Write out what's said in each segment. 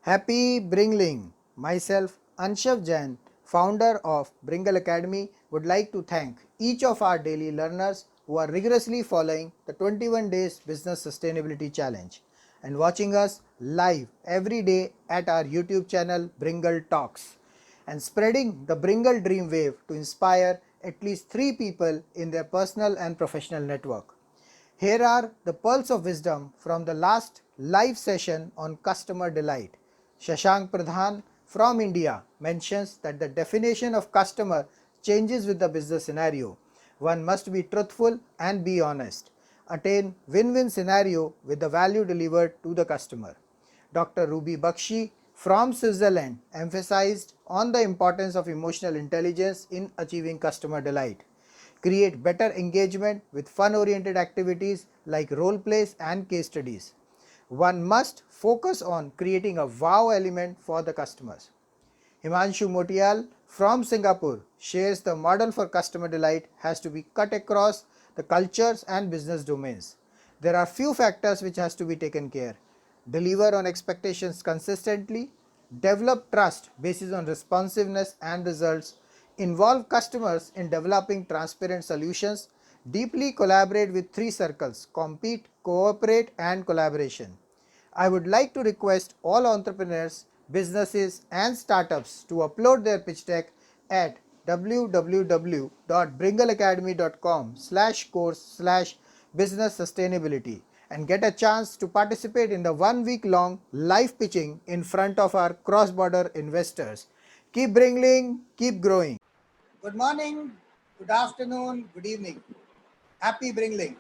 Happy Bringling! Myself, Anshav Jain, founder of Bringle Academy, would like to thank each of our daily learners who are rigorously following the 21 Days Business Sustainability Challenge and watching us live every day at our YouTube channel Bringle Talks and spreading the Bringle Dream Wave to inspire at least 3 people in their personal and professional network. Here are the pearls of wisdom from the last live session on customer delight. Shashank Pradhan from India mentions that the definition of customer changes with the business scenario. One must be truthful and be honest. Attain win-win scenario with the value delivered to the customer. Dr. Ruby Bakshi from Switzerland emphasized on the importance of emotional intelligence in achieving customer delight. Create better engagement with fun-oriented activities like role plays and case studies. One must focus on creating a wow element for the customers. Himanshu Motial from Singapore shares the model for customer delight has to be cut across the cultures and business domains. There are few factors which has to be taken care. Deliver on expectations consistently, develop trust based on responsiveness and results, involve customers in developing transparent solutions, deeply collaborate with 3 circles: compete, cooperate and collaboration. I would like to request all entrepreneurs, businesses and startups to upload their pitch deck at www.bringleacademy.com/course/business sustainability and get a chance to participate in the 1 week long live pitching in front of our cross-border investors. Keep bringing, keep growing. Good morning, good afternoon, good evening. Happy Bringling.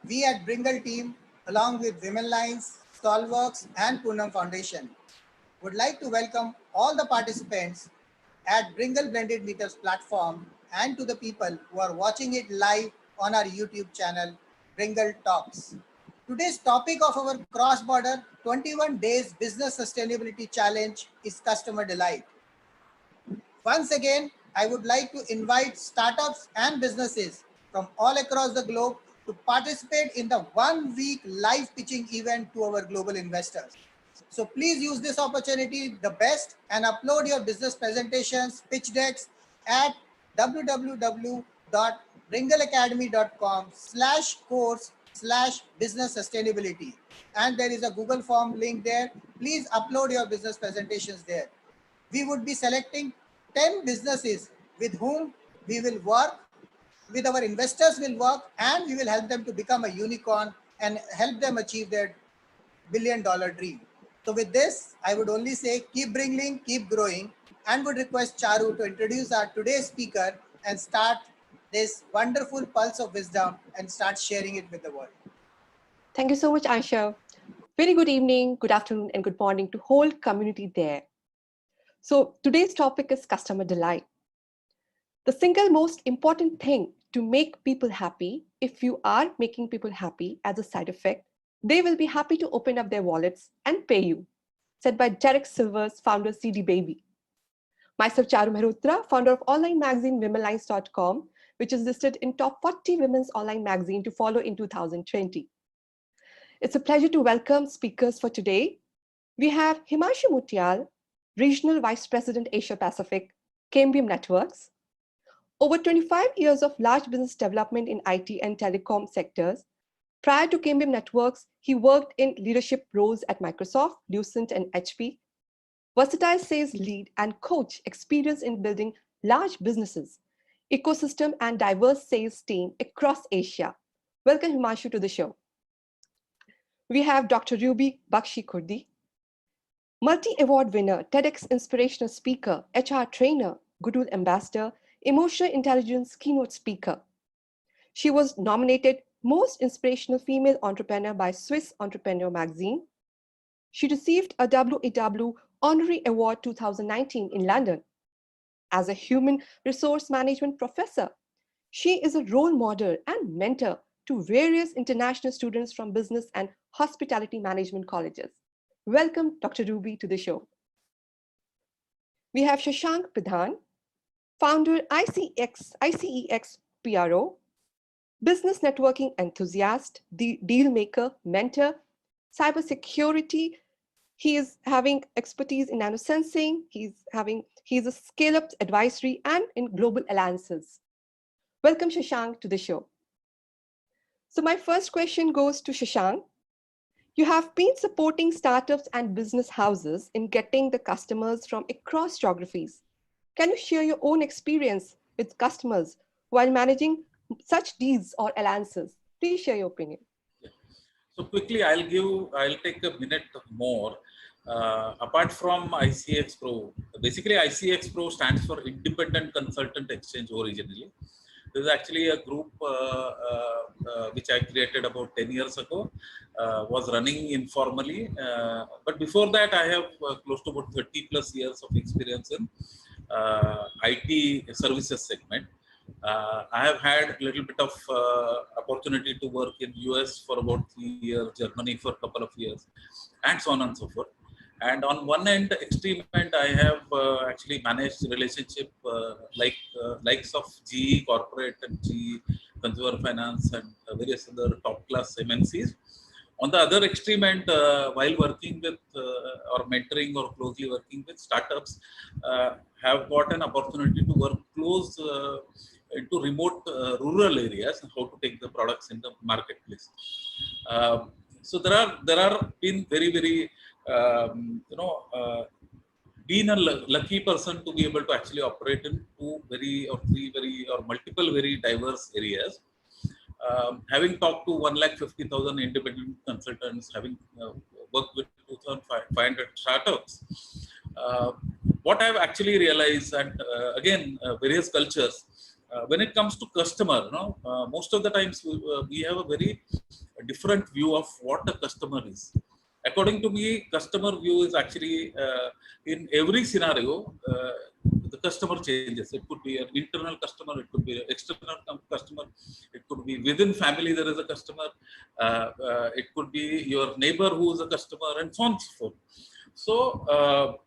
We at Bringle team, along with Women Lines, Stalworks and Poonam Foundation, would like to welcome all the participants at Bringle Blended Meters platform and to the people who are watching it live on our YouTube channel, Bringle Talks. Today's topic of our cross-border 21 days business sustainability challenge is customer delight. Once again, I would like to invite startups and businesses from all across the globe to participate in the 1 week live pitching event to our global investors. So please use this opportunity the best and upload your business presentations, pitch decks at www.bringleacademy.com/course/business sustainability. And there is a Google form link there. Please upload your business presentations there. We would be selecting 10 businesses with whom we will work, with our investors will work, and we will help them to become a unicorn and help them achieve their $1 billion dream. So with this, I would only say keep bringing, keep growing, and would request Charu to introduce our today's speaker and start this wonderful pulse of wisdom and start sharing it with the world. Thank you so much, Ansha. Very good evening, good afternoon, and good morning to whole community there. So today's topic is customer delight. The single most important thing to make people happy, if you are making people happy as a side effect, they will be happy to open up their wallets and pay you, said by Derek Silver's founder CD Baby. Myself, Charu Mehrotra, founder of online magazine womenlines.com, which is listed in top 40 women's online magazine to follow in 2020. It's a pleasure to welcome speakers for today. We have Himanshu Mutyal, Regional Vice President Asia Pacific, Cambium Networks. Over 25 years of large business development in IT and telecom sectors. Prior to Cambium Networks, he worked in leadership roles at Microsoft, Lucent, and HP. Versatile sales lead and coach, experience in building large businesses, ecosystem, and diverse sales team across Asia. Welcome, Himanshu, to the show. We have Dr. Ruby Bakshi Kurdi, multi-award winner, TEDx inspirational speaker, HR trainer, Goodwill ambassador, emotional intelligence keynote speaker. She was nominated Most Inspirational Female Entrepreneur by Swiss Entrepreneur magazine. She received a WEW Honorary Award 2019 in London. As a human resource management professor, she is a role model and mentor to various international students from business and hospitality management colleges. Welcome, Dr. Ruby, to the show. We have Shashank Pradhan, founder ICEX PRO, business networking enthusiast, deal maker, mentor, cybersecurity He is having expertise in nanosensing. He's a scale-up advisory and in global alliances. Welcome, Shashank, to the show. So my first question goes to Shashank. You have been supporting startups and business houses in getting the customers from across geographies. Can you share your own experience with customers while managing such deals or alliances? Please share your opinion. Yeah. So quickly, I'll take a minute more. Apart from ICX Pro, basically ICX Pro stands for Independent Consultant Exchange originally. This is actually a group which I created about 10 years ago, was running informally. But before that, I have close to about 30 plus years of experience in IT services segment. I have had a little bit of opportunity to work in US for about 3 years, Germany for a couple of years, and so on and so forth. And on one end, extreme end, I have actually managed relationship likes of GE Corporate and GE Consumer Finance and various other top class MNCs. On the other extreme end, while working with or mentoring or closely working with startups, have got an opportunity to work close into remote rural areas and how to take the products in the marketplace. So there are been very been a lucky person to be able to actually operate in two very or three very or multiple very diverse areas. Having talked to 150,000 independent consultants, having worked with 2,500 startups, what I've actually realized, and again, various cultures, when it comes to customer, most of the times we have a very different view of what a customer is. According to me, customer view is actually in every scenario, the customer changes. It could be an internal customer, it could be an external customer, it could be within family there is a customer, it could be your neighbor who is a customer, and so on and so forth. So,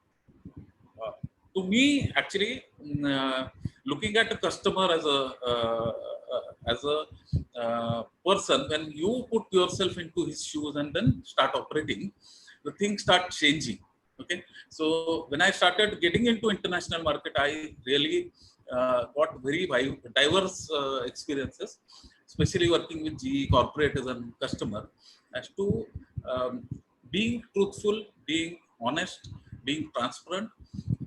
to me, actually, looking at a customer as a person, when you put yourself into his shoes and then start operating, the things start changing. Okay, so when I started getting into international market, I really got very diverse experiences, especially working with GE Corporate as a customer, as to being truthful, being honest, being transparent.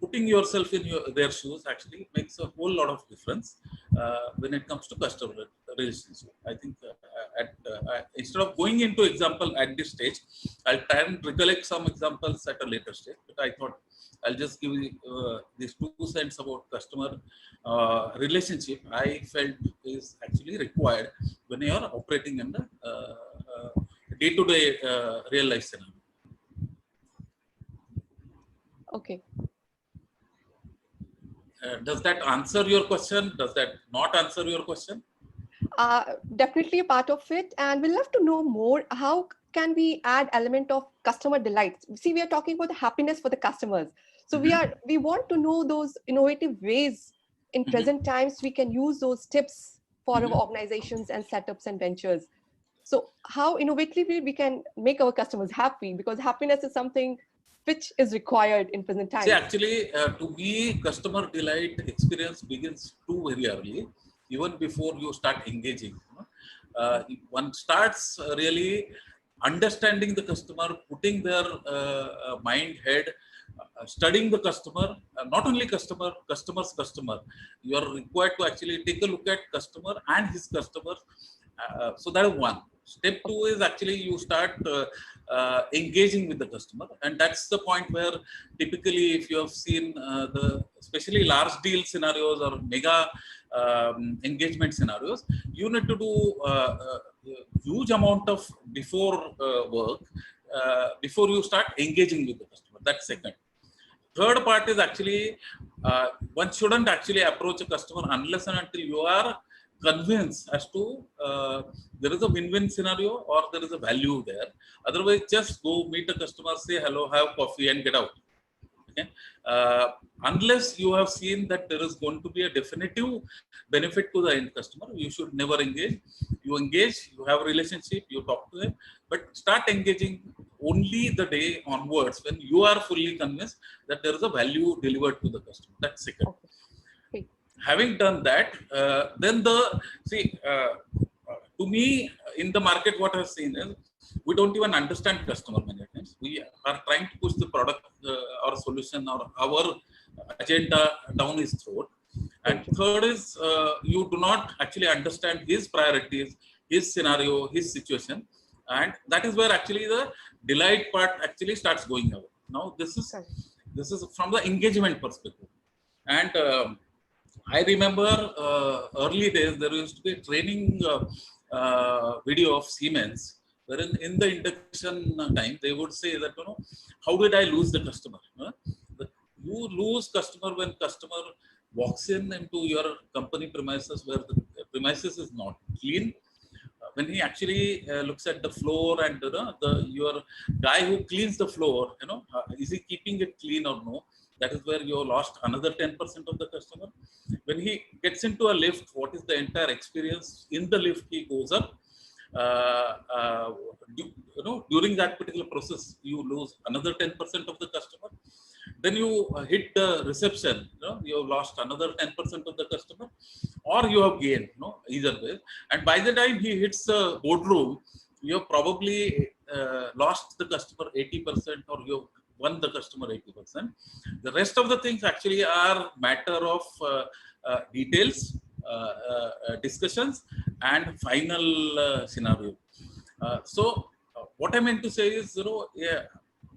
Putting yourself in their shoes actually makes a whole lot of difference when it comes to customer relationship. I think instead of going into example at this stage, I'll try and recollect some examples at a later stage. But I thought I'll just give you these 2 cents about customer relationship. I felt is actually required when you are operating in the day-to-day real life scenario. Okay. Does that answer your question? Does that not answer your question? Definitely a part of it. And we'd love to know more. How can we add element of customer delight? See, we are talking about the happiness for the customers. So we want to know those innovative ways in present times we can use those tips for our organizations and setups and ventures. So how innovatively we can make our customers happy, because happiness is something which is required in present times. See, actually, to me, customer delight experience begins too very early, even before you start engaging. One starts really understanding the customer, putting their mind, head, studying the customer, not only customer's customer. You are required to actually take a look at customer and his customers. So that is one. Step 2 is actually you start engaging with the customer, and that's the point where typically, if you have seen the especially large deal scenarios or mega engagement scenarios, you need to do huge amount of before work before you start engaging with the customer. That's second. Third part is actually one shouldn't actually approach a customer unless and until you are convinced as to there is a win-win scenario or there is a value there. Otherwise, just go meet a customer, say hello, have coffee, and get out. Okay, unless you have seen that there is going to be a definitive benefit to the end customer, you should never engage. You engage, you have a relationship, you talk to him, but start engaging only the day onwards when you are fully convinced that there is a value delivered to the customer. That's second. Okay. Great. Having done that, then to me, in the market, what I've seen is we don't even understand customer many times. We are trying to push the product or solution or our agenda down his throat. And third is you do not actually understand his priorities, his scenario, his situation. And that is where actually the delight part actually starts going away. Now, this is from the engagement perspective. And I remember early days, there used to be a training video of Siemens, wherein in the induction time, they would say that, how did I lose the customer? You lose customer when customer walks into your company premises where the premises is not clean. When he actually looks at the floor and your guy who cleans the floor, is he keeping it clean or no? That is where you lost another 10% of the customer. When he gets into a lift, what is the entire experience in the lift? He goes up. During that particular process, you lose another 10% of the customer. Then you hit the reception, you have lost another 10% of the customer, or you have gained, either way. And by the time he hits the boardroom, you have probably lost the customer 80%, or you have won the customer 80%. The rest of the things actually are matter of details, discussions, and final scenario. So what I meant to say is, to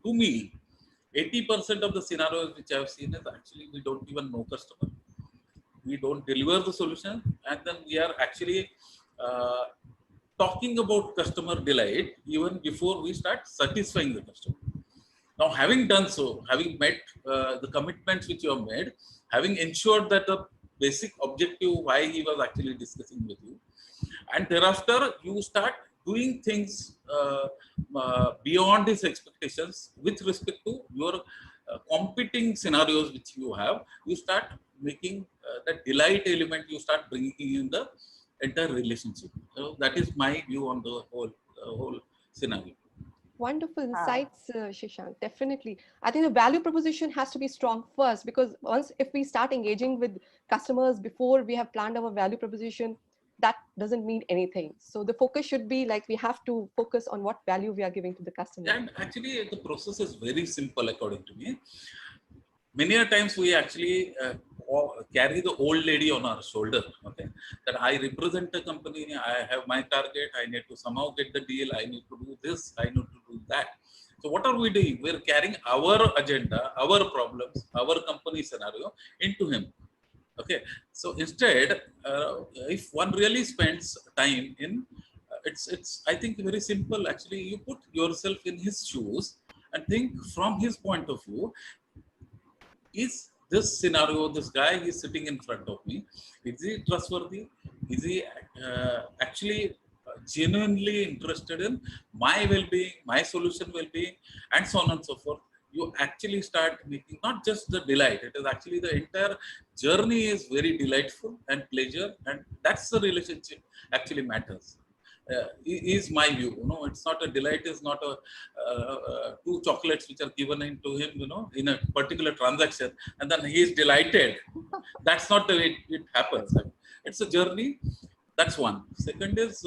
me, 80% of the scenarios which I have seen is actually we don't even know customer. We don't deliver the solution, and then we are actually talking about customer delight even before we start satisfying the customer. Now, having done so, having met the commitments which you have made, having ensured that the basic objective why he was actually discussing with you, and thereafter you start doing things beyond his expectations with respect to your competing scenarios which you have, you start making that delight element, you start bringing in the entire relationship. So that is my view on the whole scenario. Wonderful insights, Shashank. Definitely. I think the value proposition has to be strong first, because if we start engaging with customers before we have planned our value proposition, that doesn't mean anything. So the focus should be like we have to focus on what value we are giving to the customer. And actually, the process is very simple according to me. Many a times we actually carry the old lady on our shoulder. Okay, that I represent a company, I have my target, I need to somehow get the deal, I need to do this, I need to do that. So what are we doing? We're carrying our agenda, our problems, our company scenario into him. Okay, so instead, if one really spends time in, it's I think very simple. Actually, you put yourself in his shoes and think from his point of view. Is this scenario, this guy is sitting in front of me, is he trustworthy? Is he actually genuinely interested in my well-being, my solution well-being, and so on and so forth? You actually start making not just the delight, it is actually the entire journey is very delightful and pleasure, and that's the relationship actually matters. Is my view. It's not a delight, is not a two chocolates which are given into him, in a particular transaction, and then he is delighted. That's not the way it happens. It's a journey. That's one. Second is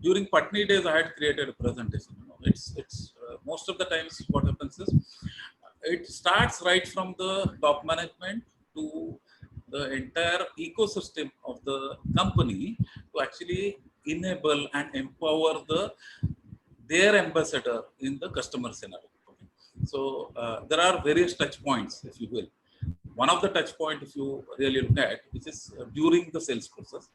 during Patni days, I had created a presentation. It's most of the times what happens is it starts right from the top management to the entire ecosystem of the company to actually enable and empower their ambassador in the customer scenario. Okay. So there are various touch points, if you will. One of the touch point, if you really look at, which is during the sales process.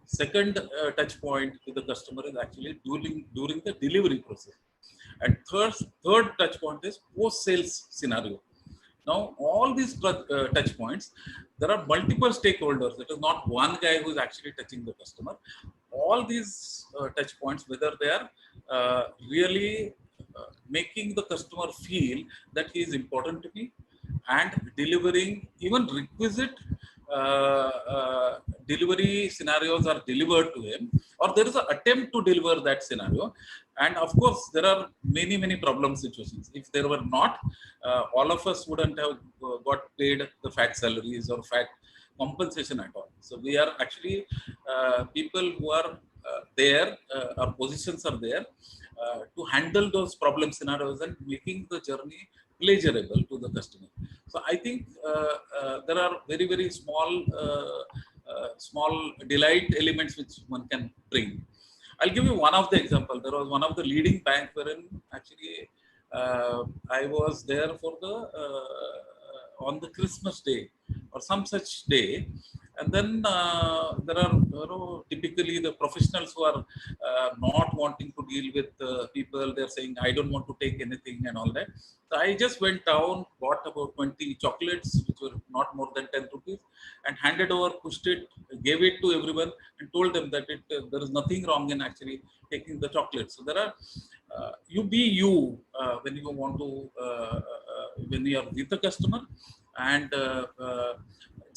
Second touch point with the customer is actually during the delivery process. And third touch point is post-sales scenario. Now, all these touch points, there are multiple stakeholders. It is not one guy who is actually touching the customer. All these touch points, whether they are really making the customer feel that he is important to me, and delivering even requisite delivery scenarios are delivered to him, or there is an attempt to deliver that scenario. And of course there are many problem situations. If there were not, all of us wouldn't have got paid the fat salaries or fat compensation at all. So we are actually people who are there, our positions are there to handle those problem scenarios and making the journey pleasurable to the customer. So I think there are very small delight elements which one can bring. I'll give you one of the example. There was one of the leading bank wherein actually I was there for the on the Christmas day or some such day. And then there are, typically the professionals who are not wanting to deal with people. They're saying, I don't want to take anything and all that. So I just went down, bought about 20 chocolates, which were not more than 10 rupees, and handed over, pushed it, gave it to everyone, and told them that there is nothing wrong in actually taking the chocolates. So there are, you be you when you want to, when you are with the customer, and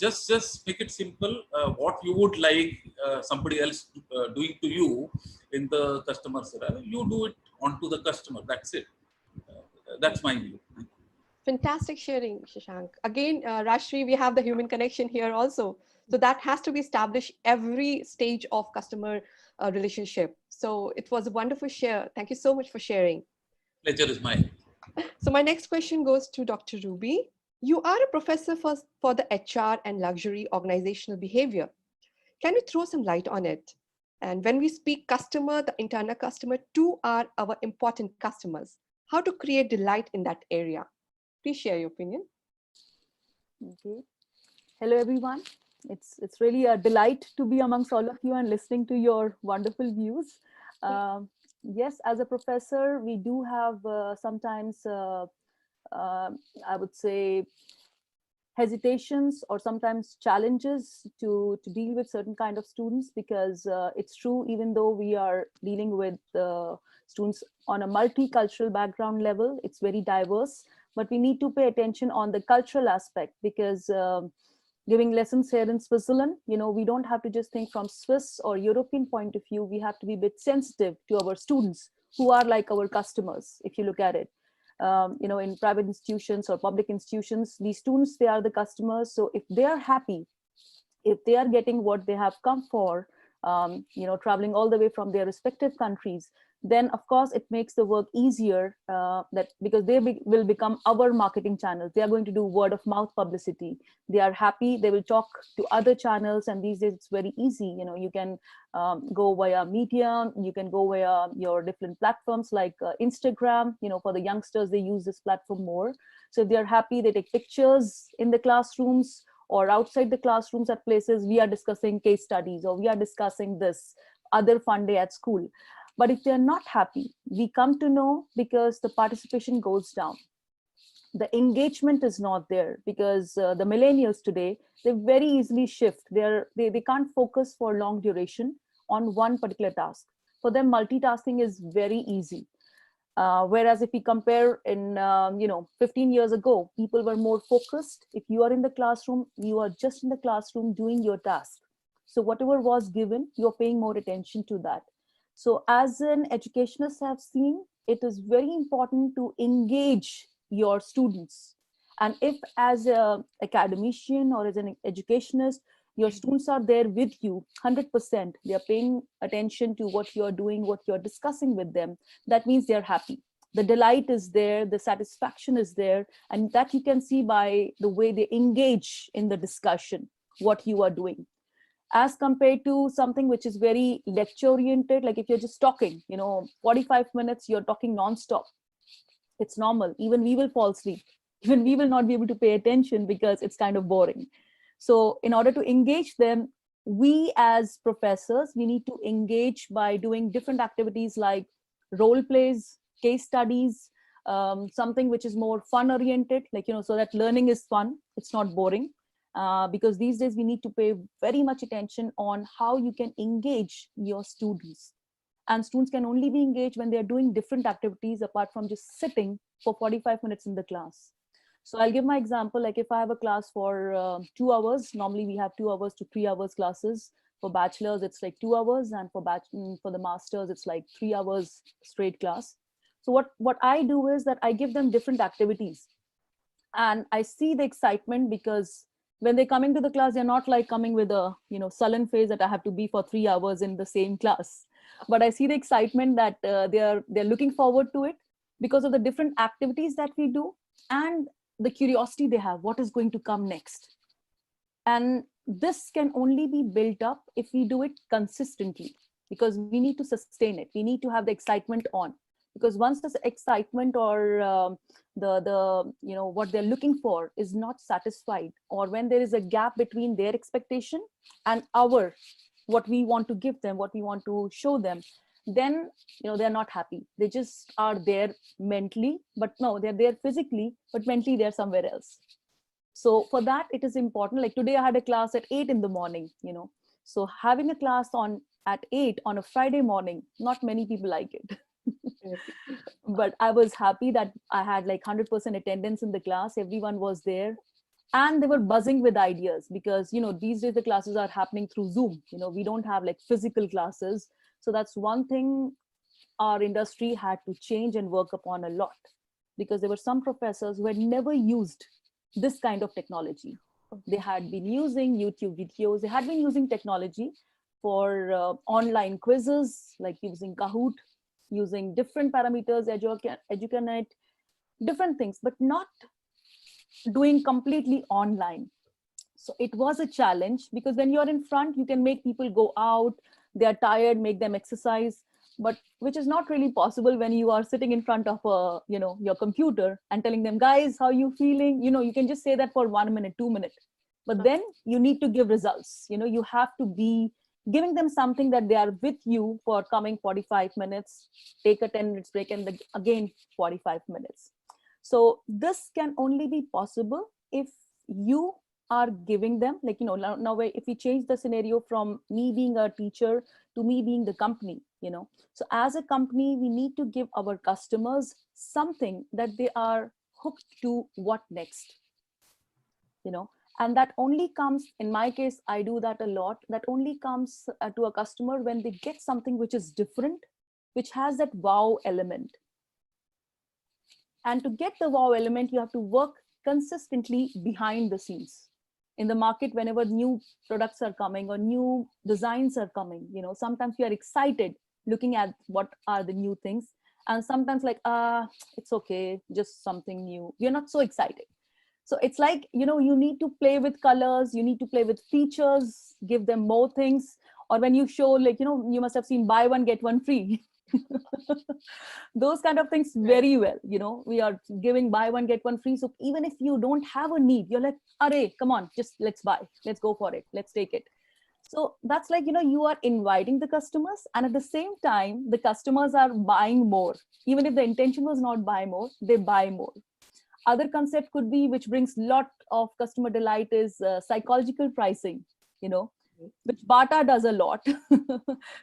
just make it simple. What you would like somebody else doing to you in the customer scenario, you do it onto the customer. That's it. That's my view. Fantastic sharing, Shashank. Again, Rashri, we have the human connection here also. So that has to be established every stage of customer relationship. So it was a wonderful share. Thank you so much for sharing. Pleasure is mine. So my next question goes to Dr. Ruby. You are a professor for the HR and luxury organizational behavior. Can you throw some light on it? And when we speak customer, the internal customer, two are our important customers. How to create delight in that area? Please share your opinion. Okay. Hello, everyone. It's really a delight to be amongst all of you and listening to your wonderful views. Yes, as a professor, we do have sometimes, I would say, hesitations or sometimes challenges to deal with certain kind of students, because it's true, even though we are dealing with students on a multicultural background level, it's very diverse, but we need to pay attention on the cultural aspect, because giving lessons here in Switzerland, we don't have to just think from Swiss or European point of view. We have to be a bit sensitive to our students who are like our customers, if you look at it. In private institutions or public institutions, these students, they are the customers. So if they are happy, if they are getting what they have come for, traveling all the way from their respective countries, then of course it makes the work easier, because they will become our marketing channels. They are going to do word of mouth publicity. They are happy, they will talk to other channels, and these days it's very easy. You can go via Medium, you can go via your different platforms like Instagram. For the youngsters, they use this platform more. So if they are happy, they take pictures in the classrooms or outside the classrooms at places. We are discussing case studies, or we are discussing this other fun day at school. But if they're not happy, we come to know because the participation goes down. The engagement is not there, because the millennials today, they very easily shift. They can't focus for long duration on one particular task. For them, multitasking is very easy. Whereas if we compare in, 15 years ago, people were more focused. If you are in the classroom, you are just in the classroom doing your task. So whatever was given, you're paying more attention to that. So as an educationist have seen, it is very important to engage your students. And if as an academician or as an educationist, your students are there with you 100%, they are paying attention to what you're doing, what you're discussing with them, that means they're happy. The delight is there, the satisfaction is there, and that you can see by the way they engage in the discussion, what you are doing. As compared to something which is very lecture oriented, like if you're just talking, 45 minutes, you're talking nonstop. It's normal. Even we will fall asleep. Even we will not be able to pay attention because it's kind of boring. So in order to engage them, we as professors, we need to engage by doing different activities like role plays, case studies, something which is more fun oriented, so that learning is fun. It's not boring. Because these days we need to pay very much attention on how you can engage your students. And students can only be engaged when they're doing different activities apart from just sitting for 45 minutes in the class. So I'll give my example. Like if I have a class for 2 hours, normally we have 2 hours to 3 hours classes. For bachelors, it's like 2 hours, and for the masters, it's like 3 hours straight class. So what I do is that I give them different activities, and I see the excitement, because when they're coming to the class, they're not like coming with a sullen face that I have to be for 3 hours in the same class. But I see the excitement that they're looking forward to it because of the different activities that we do, and the curiosity they have, what is going to come next. And this can only be built up if we do it consistently, because we need to sustain it. We need to have the excitement on, because once this excitement or the what they're looking for is not satisfied, or when there is a gap between their expectation and our what we want to give them, what we want to show them, then they're not happy. They just are there mentally, but no, they're there physically, but mentally they're somewhere else. So for that, it is important. Like today I had a class at 8 in the morning, so having a class at 8 on a Friday morning, not many people like it. But I was happy that I had like 100% attendance in the class. Everyone was there, and they were buzzing with ideas, because these days the classes are happening through Zoom. We don't have like physical classes. So that's one thing our industry had to change and work upon a lot, because there were some professors who had never used this kind of technology. They had been using YouTube videos, they had been using technology for online quizzes, like using Kahoot, using different parameters, Educanet, different things, but not doing completely online. So it was a challenge, because when you're in front, you can make people go out, they're tired, make them exercise, but which is not really possible when you are sitting in front of your computer and telling them, guys, how you feeling? You can just say that for 1 minute, 2 minutes, but then you need to give results. You have to be giving them something that they are with you for coming 45 minutes, take a 10 minutes break, and again 45 minutes. So this can only be possible if you are giving them, like, now if we change the scenario from me being a teacher to me being the company, so as a company, we need to give our customers something that they are hooked to. What next? And that only comes, in my case, I do that a lot, that only comes to a customer when they get something which is different, which has that wow element. And to get the wow element, you have to work consistently behind the scenes in the market. Whenever new products are coming or new designs are coming, sometimes we are excited looking at what are the new things, and sometimes like, it's okay, just something new, we're not so excited. So it's like, you need to play with colors, you need to play with features, give them more things. Or when you show, like, you must have seen buy one get one free. Those kind of things very well. We are giving buy one get one free, so even if you don't have a need, you're like, array, come on, just let's buy, let's go for it, let's take it. So that's like, you are inviting the customers, and at the same time the customers are buying more. Even if the intention was not buy more, they buy more. Other concept could be, which brings lot of customer delight, is psychological pricing, which Bata does a lot.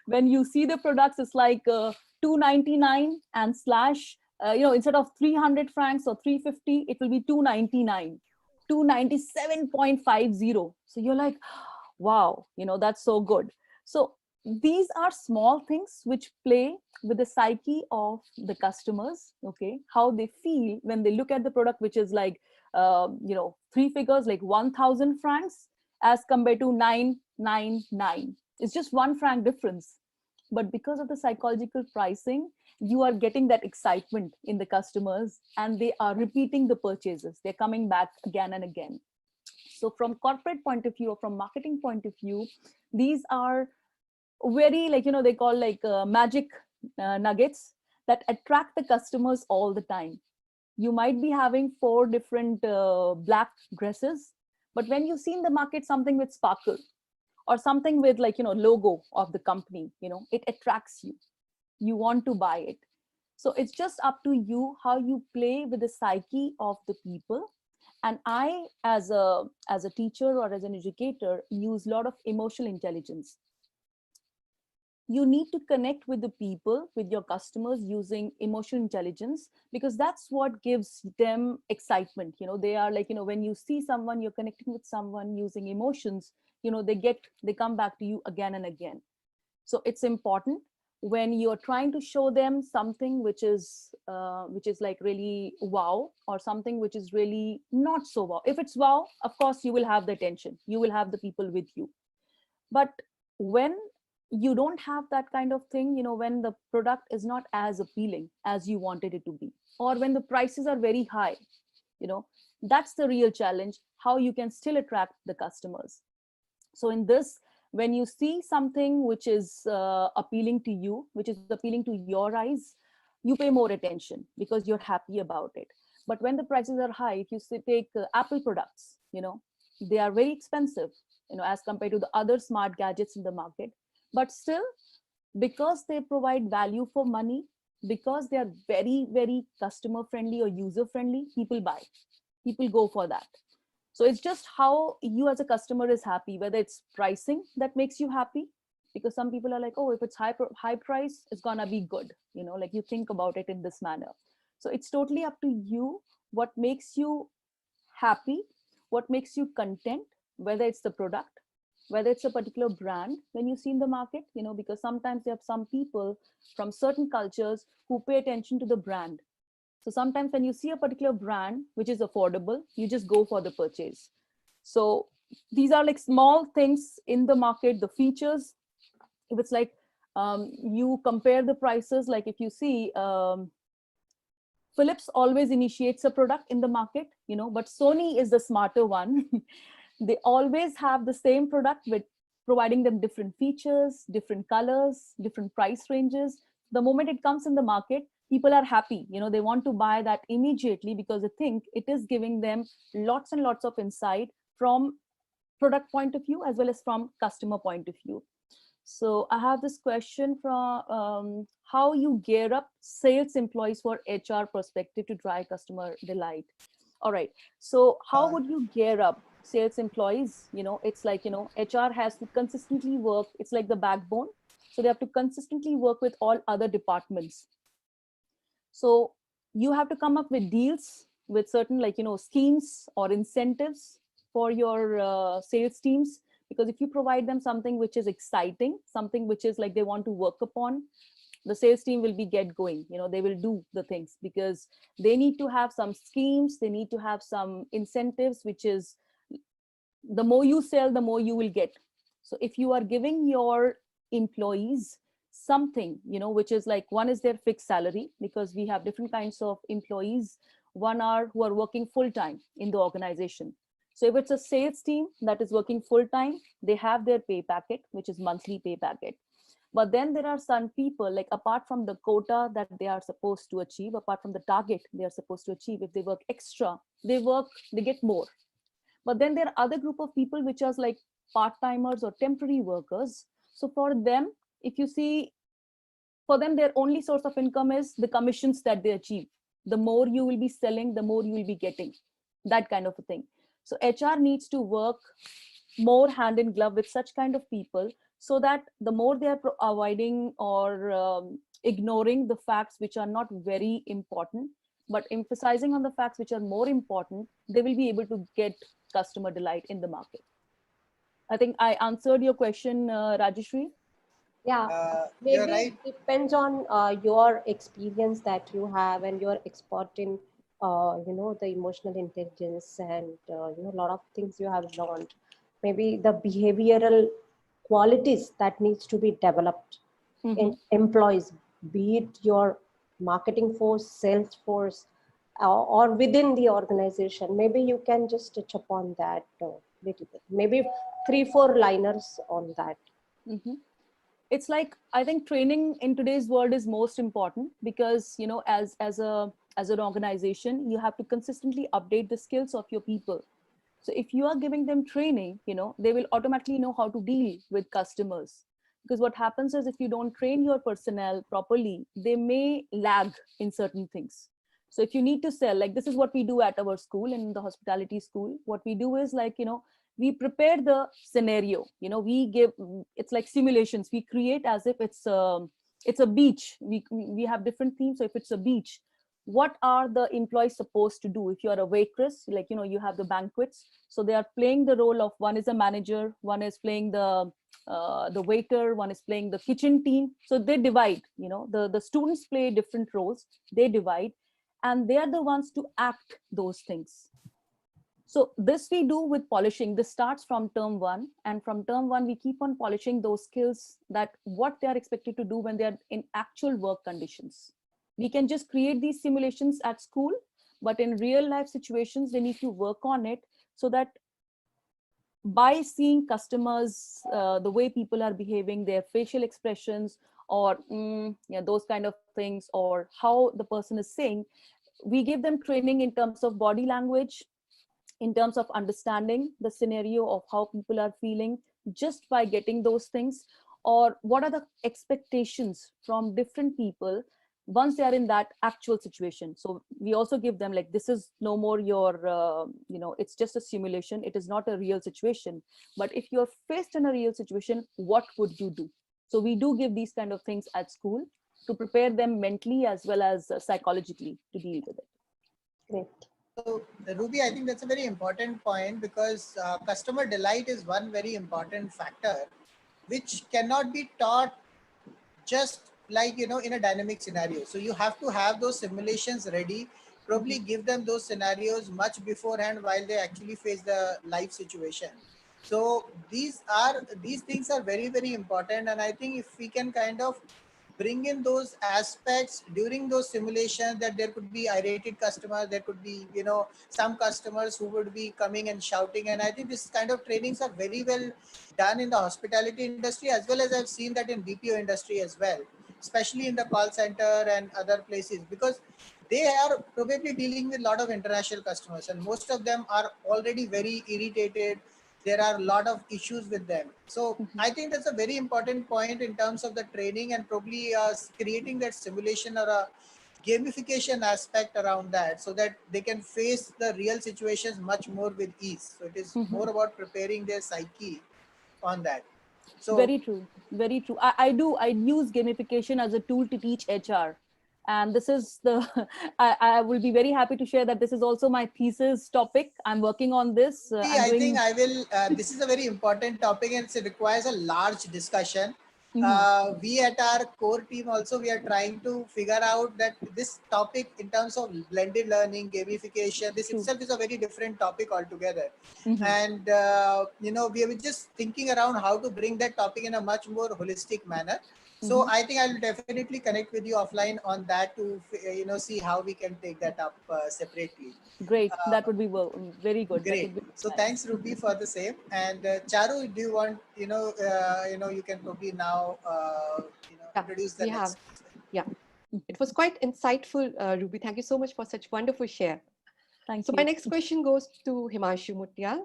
When you see the products, it's like 299 and slash, instead of 300 francs or 350, it will be 299, 297.50. So you're like, wow, that's so good. So these are small things which play with the psyche of the customers. Okay, how they feel when they look at the product, which is like, three figures, like 1,000 francs, as compared to 999. It's just 1 franc difference. But because of the psychological pricing, you are getting that excitement in the customers, and they are repeating the purchases. They're coming back again and again. So from corporate point of view or from marketing point of view, these are very, like, they call like magic nuggets that attract the customers all the time. You might be having 4 different black dresses, but when you see in the market something with sparkle or something with, like, logo of the company, it attracts you. You want to buy it. So it's just up to you how you play with the psyche of the people. And I, as a teacher or as an educator, use a lot of emotional intelligence. you need to connect with the people, with your customers, using emotional intelligence, because that's what gives them excitement. They are like, when you see someone, you're connecting with someone using emotions, they come back to you again and again. So it's important when you're trying to show them something which is like really wow, or something which is really not so wow. If it's wow, of course you will have the attention, you will have the people with you. But when you don't have that kind of thing, when the product is not as appealing as you wanted it to be, or when the prices are very high, that's the real challenge, how you can still attract the customers. So in this, when you see something which is appealing to you, which is appealing to your eyes, you pay more attention because you're happy about it. But when the prices are high, if you take Apple products, they are very expensive, as compared to the other smart gadgets in the market. But still, because they provide value for money, because they are very, very customer friendly or user friendly, people buy, people go for that. So it's just how you as a customer is happy, whether it's pricing that makes you happy, because some people are like, oh, if it's high price, it's gonna be good. Like you think about it in this manner. So it's totally up to you what makes you happy, what makes you content, whether it's the product, whether it's a particular brand when you see in the market, because sometimes you have some people from certain cultures who pay attention to the brand. So sometimes when you see a particular brand which is affordable, you just go for the purchase. So these are like small things in the market, the features. If it's like you compare the prices, like if you see Philips always initiates a product in the market, but Sony is the smarter one. They always have the same product with providing them different features, different colors, different price ranges. The moment it comes in the market, people are happy. They want to buy that immediately because they think it is giving them lots and lots of insight from product point of view as well as from customer point of view. So I have this question from how you gear up sales employees for HR perspective to drive customer delight. All right. So how would you gear up sales employees? It's like, HR has to consistently work. It's like the backbone. So they have to consistently work with all other departments. So you have to come up with deals with certain schemes or incentives for your sales teams. Because if you provide them something which is exciting, something which is like they want to work upon, the sales team will be get going. They will do the things because they need to have some schemes. They need to have some incentives, which is the more you sell, the more you will get. So if you are giving your employees something, which is like, one is their fixed salary, because we have different kinds of employees. One are who are working full time in the organization. So if it's a sales team that is working full time, they have their pay packet, which is monthly pay packet. But then there are some people, like apart from the quota that they are supposed to achieve, apart from the target they are supposed to achieve, if they work extra, they get more. But then there are other group of people which are like part-timers or temporary workers. So for them, if you see, for them, their only source of income is the commissions that they achieve. The more you will be selling, the more you will be getting, that kind of a thing. So HR needs to work more hand in glove with such kind of people, so that the more they are avoiding or ignoring the facts which are not very important, but emphasizing on the facts which are more important, they will be able to get customer delight in the market. I think I answered your question, Rajeshri. Yeah, You're maybe right. it depends on your experience that you have and your expert in, the emotional intelligence and, a lot of things you have learned. Maybe the behavioral qualities that needs to be developed in employees, be it your marketing force, sales force, or within the organization. Maybe you can just touch upon that a little bit. Maybe 3-4 liners on that. It's like, I think training in today's world is most important, because as an organization, you have to consistently update the skills of your people. So if you are giving them training, they will automatically know how to deal with customers. Because what happens is, if you don't train your personnel properly, they may lag in certain things. So if you need to sell, like this is what we do at our school, in the hospitality school, what we do is like, we prepare the scenario. You know, we give, it's like simulations. We create as if it's a beach. We have different themes. So if it's a beach, what are the employees supposed to do? If you are a waitress, like, you know, you have the banquets, so they are playing the role of, one is a manager, one is playing the waiter, one is playing the kitchen team. So they divide, you know, the students play different roles, they divide, and they are the ones to act those things. So this we do with polishing. This starts from term 1, and from term 1 we keep on polishing those skills, that what they are expected to do when they are in actual work conditions. We can just create these simulations at school, but in real life situations they need to work on it, so that by seeing customers, the way people are behaving, their facial expressions, or those kind of things, or how the person is saying, we give them training in terms of body language, in terms of understanding the scenario of how people are feeling just by getting those things, or what are the expectations from different people once they are in that actual situation. So we also give them, like, this is no more your, it's just a simulation. It is not a real situation. But if you're faced in a real situation, what would you do? So we do give these kind of things at school to prepare them mentally as well as psychologically to deal with it. Great. So, Ruby, I think that's a very important point, because customer delight is one very important factor which cannot be taught just like, in a dynamic scenario. So you have to have those simulations ready, probably give them those scenarios much beforehand while they actually face the live situation. So these things are very, very important. And I think if we can kind of bring in those aspects during those simulations, that there could be irritated customers, there could be, some customers who would be coming and shouting. And I think this kind of trainings are very well done in the hospitality industry, as well as I've seen that in BPO industry as well, especially in the call center and other places, because they are probably dealing with a lot of international customers, and most of them are already very irritated. There are a lot of issues with them. So I think that's a very important point in terms of the training, and probably creating that simulation or a gamification aspect around that, so that they can face the real situations much more with ease. So it is more about preparing their psyche on that. So very true, very true. I use gamification as a tool to teach HR. And this is the, I will be very happy to share that this is also my thesis topic. I'm working on this. I think I will, this is a very important topic, and it requires a large discussion. We at our core team also, we are trying to figure out that this topic in terms of blended learning, gamification, this itself is a very different topic altogether. And, we were just thinking around how to bring that topic in a much more holistic manner. So I think I'll definitely connect with you offline on that to, see how we can take that up separately. Great. That would be very good. Great. So thanks, Ruby, for the same. And Charu, do you want, you can probably now, introduce the next. Yeah, it was quite insightful, Ruby. Thank you so much for such wonderful share. Thank you. So my next question goes to Himanshu Mutyal.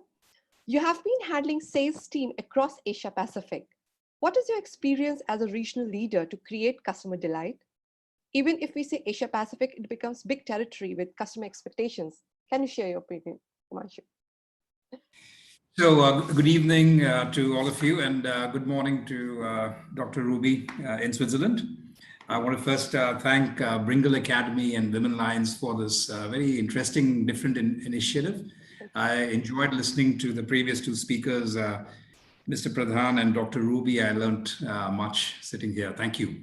You have been handling sales team across Asia Pacific. What is your experience as a regional leader to create customer delight? Even if we say Asia Pacific, it becomes big territory with customer expectations. Can you share your opinion, Himanshu? So good evening to all of you, and good morning to Dr. Ruby in Switzerland. I want to first thank Bringle Academy and Women Lines for this very interesting, different initiative. I enjoyed listening to the previous two speakers, Mr. Pradhan and Dr. Ruby. I learned much sitting here. Thank you.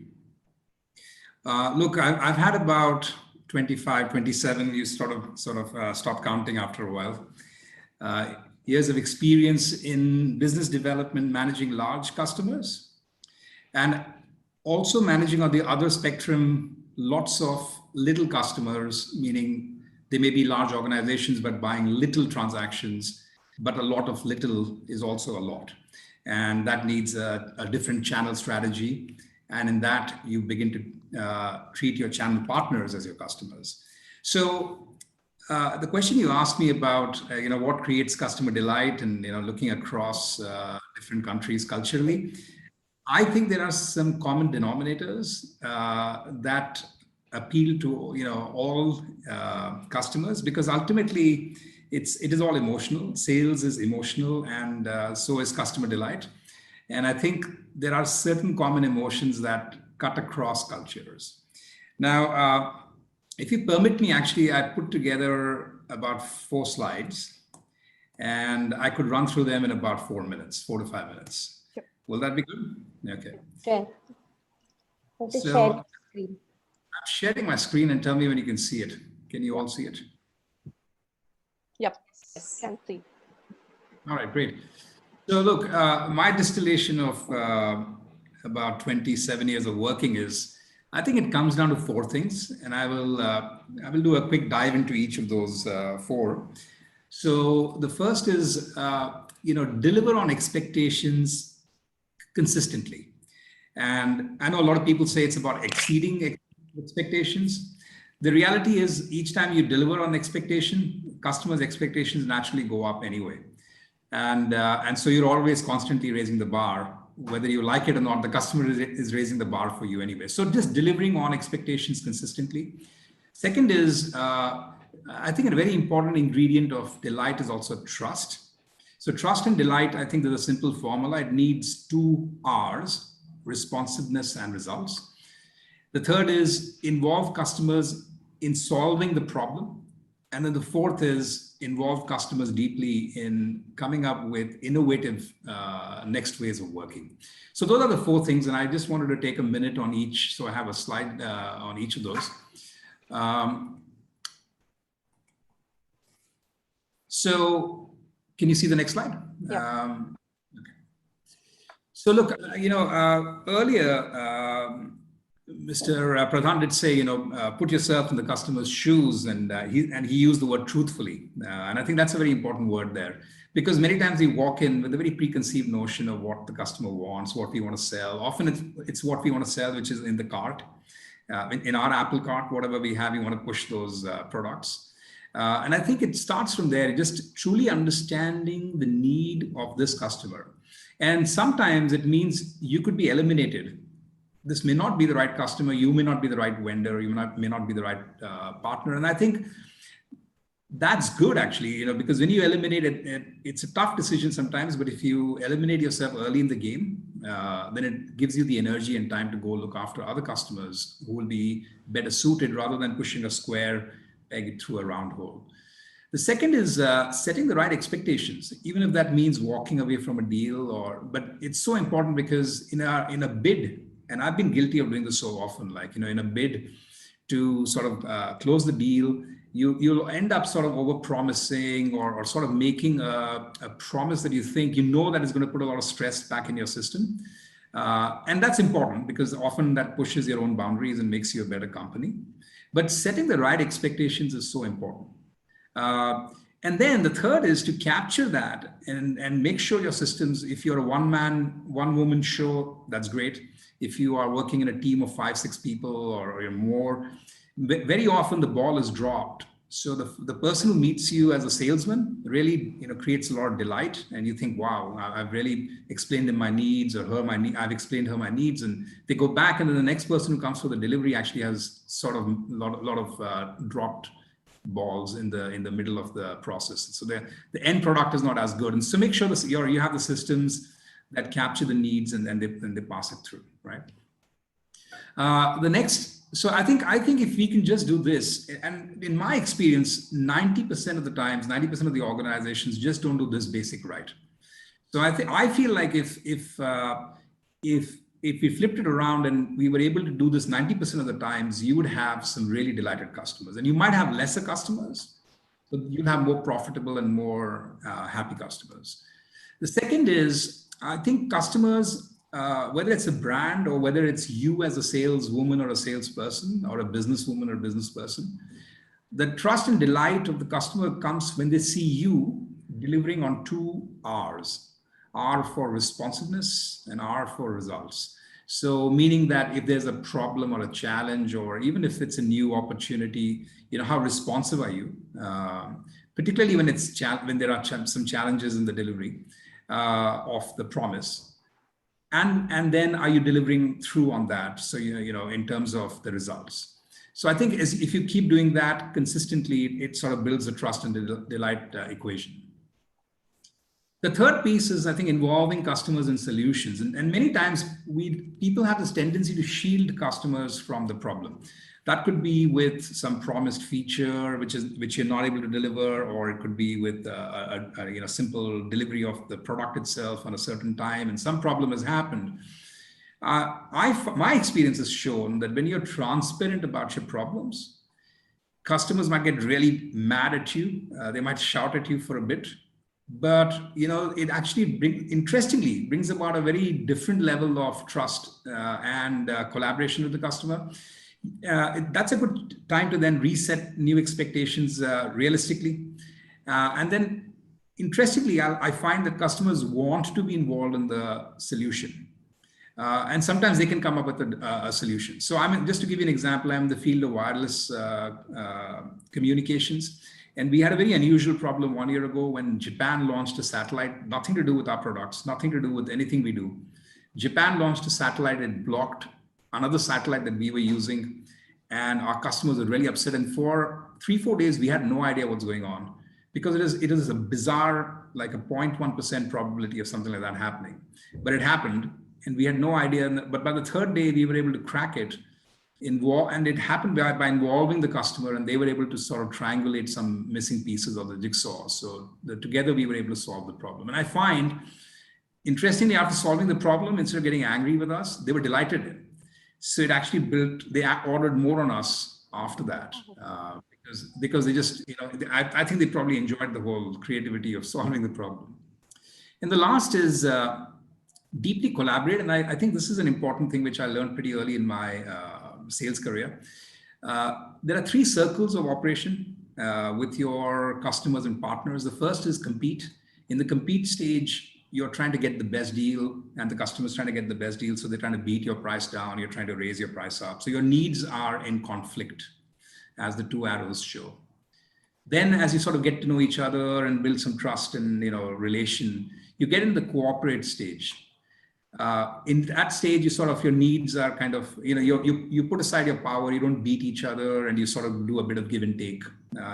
Look, I've had about 25, 27, you sort of stop counting after a while. Years of experience in business development, managing large customers, and also managing on the other spectrum, lots of little customers, meaning they may be large organizations, but buying little transactions, but a lot of little is also a lot. And that needs a different channel strategy. And in that, you begin to treat your channel partners as your customers. So the question you asked me about, what creates customer delight, and looking across different countries culturally, I think there are some common denominators that appeal to all customers, because ultimately it is all emotional. Sales is emotional, and so is customer delight. And I think there are certain common emotions that cut across cultures. Now, if you permit me, actually, I put together about 4 slides, and I could run through them in about 4 minutes, 4 to 5 minutes. Sure. Will that be good? Okay. Share. Okay, So share screen. I'm sharing my screen, and tell me when you can see it. Can you all see it? Yep. Can see. All right, great. So look, my distillation of about 27 years of working is, I think it comes down to 4 things, and I will do a quick dive into each of those 4. So the first is, deliver on expectations consistently. And I know a lot of people say it's about exceeding expectations. The reality is, each time you deliver on expectation, customers' expectations naturally go up anyway. And so you're always constantly raising the bar, whether you like it or not. The customer is raising the bar for you anyway. So just delivering on expectations consistently. Second is, I think a very important ingredient of delight is also trust. So trust and delight, I think there's a simple formula. It needs 2 R's, responsiveness and results. The third is involve customers in solving the problem. And then the fourth is involve customers deeply in coming up with innovative next ways of working. So those are the 4 things, and I just wanted to take a minute on each. So I have a slide on each of those. So can you see the next slide? Yeah. Okay. So look, earlier, Mr. Pradhan did say, put yourself in the customer's shoes, and he used the word truthfully. And I think that's a very important word there, because many times we walk in with a very preconceived notion of what the customer wants, what we want to sell. Often it's what we want to sell, which is in the cart, in our Apple cart, whatever we have, we want to push those products. And I think it starts from there, just truly understanding the need of this customer. And sometimes it means you could be eliminated. This may not be the right customer, you may not be the right vendor, you may not be the right partner. And I think that's good, actually, because when you eliminate it, it's a tough decision sometimes, but if you eliminate yourself early in the game, then it gives you the energy and time to go look after other customers who will be better suited, rather than pushing a square peg through a round hole. The second is setting the right expectations, even if that means walking away from a deal, but it's so important, because in a bid, and I've been guilty of doing this so often, in a bid to sort of close the deal, you'll end up sort of over-promising or sort of making a promise that you think that is going to put a lot of stress back in your system. And that's important, because often that pushes your own boundaries and makes you a better company. But setting the right expectations is so important. And then the third is to capture that and make sure your systems, if you're a one-man, one-woman show, that's great. If you are working in a team of 5-6 people or more, very often the ball is dropped. So the person who meets you as a salesman really creates a lot of delight, and you think, wow, I've really explained them my needs, or I've explained her my needs, and they go back, and then the next person who comes for the delivery actually has sort of a lot of dropped balls in the middle of the process. So the end product is not as good, and so make sure that you have the systems that capture the needs and they pass it through, right? So I think if we can just do this, and in my experience, 90% of the times, 90% of the organizations just don't do this basic right. So I feel like if we flipped it around and we were able to do this 90% of the times, you would have some really delighted customers, and you might have lesser customers, but you'll have more profitable and more happy customers. The second is, I think customers, whether it's a brand or whether it's you as a saleswoman or a salesperson or a businesswoman or a business person, the trust and delight of the customer comes when they see you delivering on 2 R's. R for responsiveness and R for results. So meaning that if there's a problem or a challenge, or even if it's a new opportunity, how responsive are you? Particularly when there are some challenges in the delivery of the promise. And then are you delivering through on that? So, in terms of the results. So I think if you keep doing that consistently, it sort of builds a trust and delight equation. The third piece is, I think, involving customers in solutions. And many times people have this tendency to shield customers from the problem. That could be with some promised feature, which you're not able to deliver, or it could be with a simple delivery of the product itself on a certain time, and some problem has happened. My experience has shown that when you're transparent about your problems, customers might get really mad at you. They might shout at you for a bit. But it actually interestingly brings about a very different level of trust and collaboration with the customer. That's a good time to then reset new expectations realistically. And then interestingly, I find that customers want to be involved in the solution. And sometimes they can come up with a solution. So just to give you an example, I'm in the field of wireless communications. And we had a very unusual problem 1 year ago when Japan launched a satellite, nothing to do with our products, nothing to do with anything we do. Japan launched a satellite and blocked another satellite that we were using. And our customers were really upset. And for 3-4 days, we had no idea what's going on, because it is a bizarre, like a 0.1% probability of something like that happening. But it happened and we had no idea. But by the third day, we were able to crack it. And it happened by involving the customer, and they were able to sort of triangulate some missing pieces of the jigsaw. So together we were able to solve the problem. And I find, interestingly, after solving the problem, instead of getting angry with us, they were delighted. So it actually they ordered more on us after that, because they just, I think they probably enjoyed the whole creativity of solving the problem. And the last is deeply collaborate. And I think this is an important thing which I learned pretty early in my sales career. There are 3 circles of operation with your customers and partners. The first is compete. In the compete stage, you're trying to get the best deal, and the customer's trying to get the best deal. So they're trying to beat your price down. You're trying to raise your price up. So your needs are in conflict, as the 2 arrows show. Then as you sort of get to know each other and build some trust and relation, you get into the cooperate stage. In that stage, your needs are kind of, you put aside your power, you don't beat each other, and you sort of do a bit of give and take.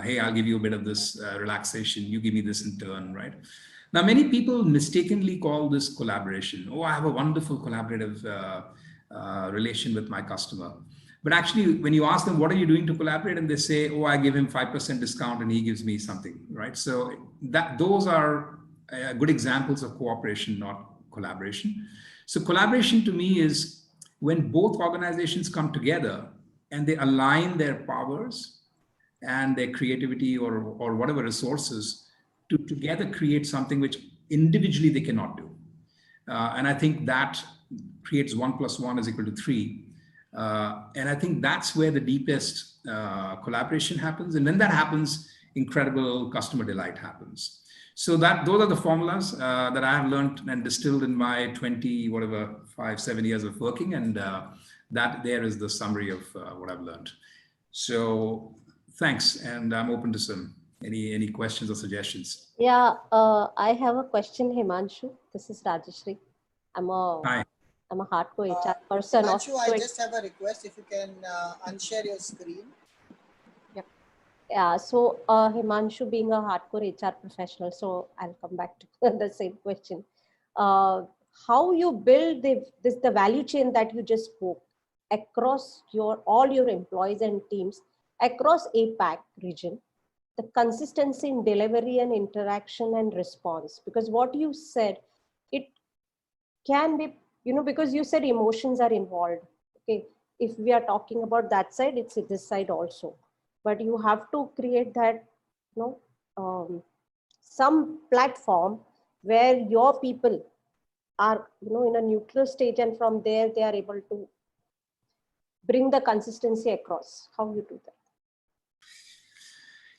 Hey, I'll give you a bit of this relaxation, you give me this in turn, right? Now, many people mistakenly call this collaboration. Oh, I have a wonderful collaborative relation with my customer. But actually, when you ask them, what are you doing to collaborate? And they say, oh, I give him 5% discount and he gives me something, right? So those are good examples of cooperation, not collaboration. So collaboration to me is when both organizations come together and they align their powers and their creativity or whatever resources to together create something which individually they cannot do. And I think that creates 1 + 1 = 3. And I think that's where the deepest collaboration happens. And when that happens, incredible customer delight happens. So those are the formulas that I have learned and distilled in my 5-7 years of working. And that there is the summary of what I've learned. So thanks. And I'm open to any questions or suggestions. Yeah, I have a question, Himanshu. This is Rajeshri. I'm a hardcore HR person. Himanshu, I just have a request. If you can unshare your screen. Yeah, so Himanshu being a hardcore HR professional, so I'll come back to the same question. How you build the value chain that you just spoke across all your employees and teams across APAC region, the consistency in delivery and interaction and response, because what you said, it can be, because you said emotions are involved. Okay, if we are talking about that side, it's this side also. But you have to create that, some platform where your people are, in a neutral stage, and from there they are able to bring the consistency across. How you do that?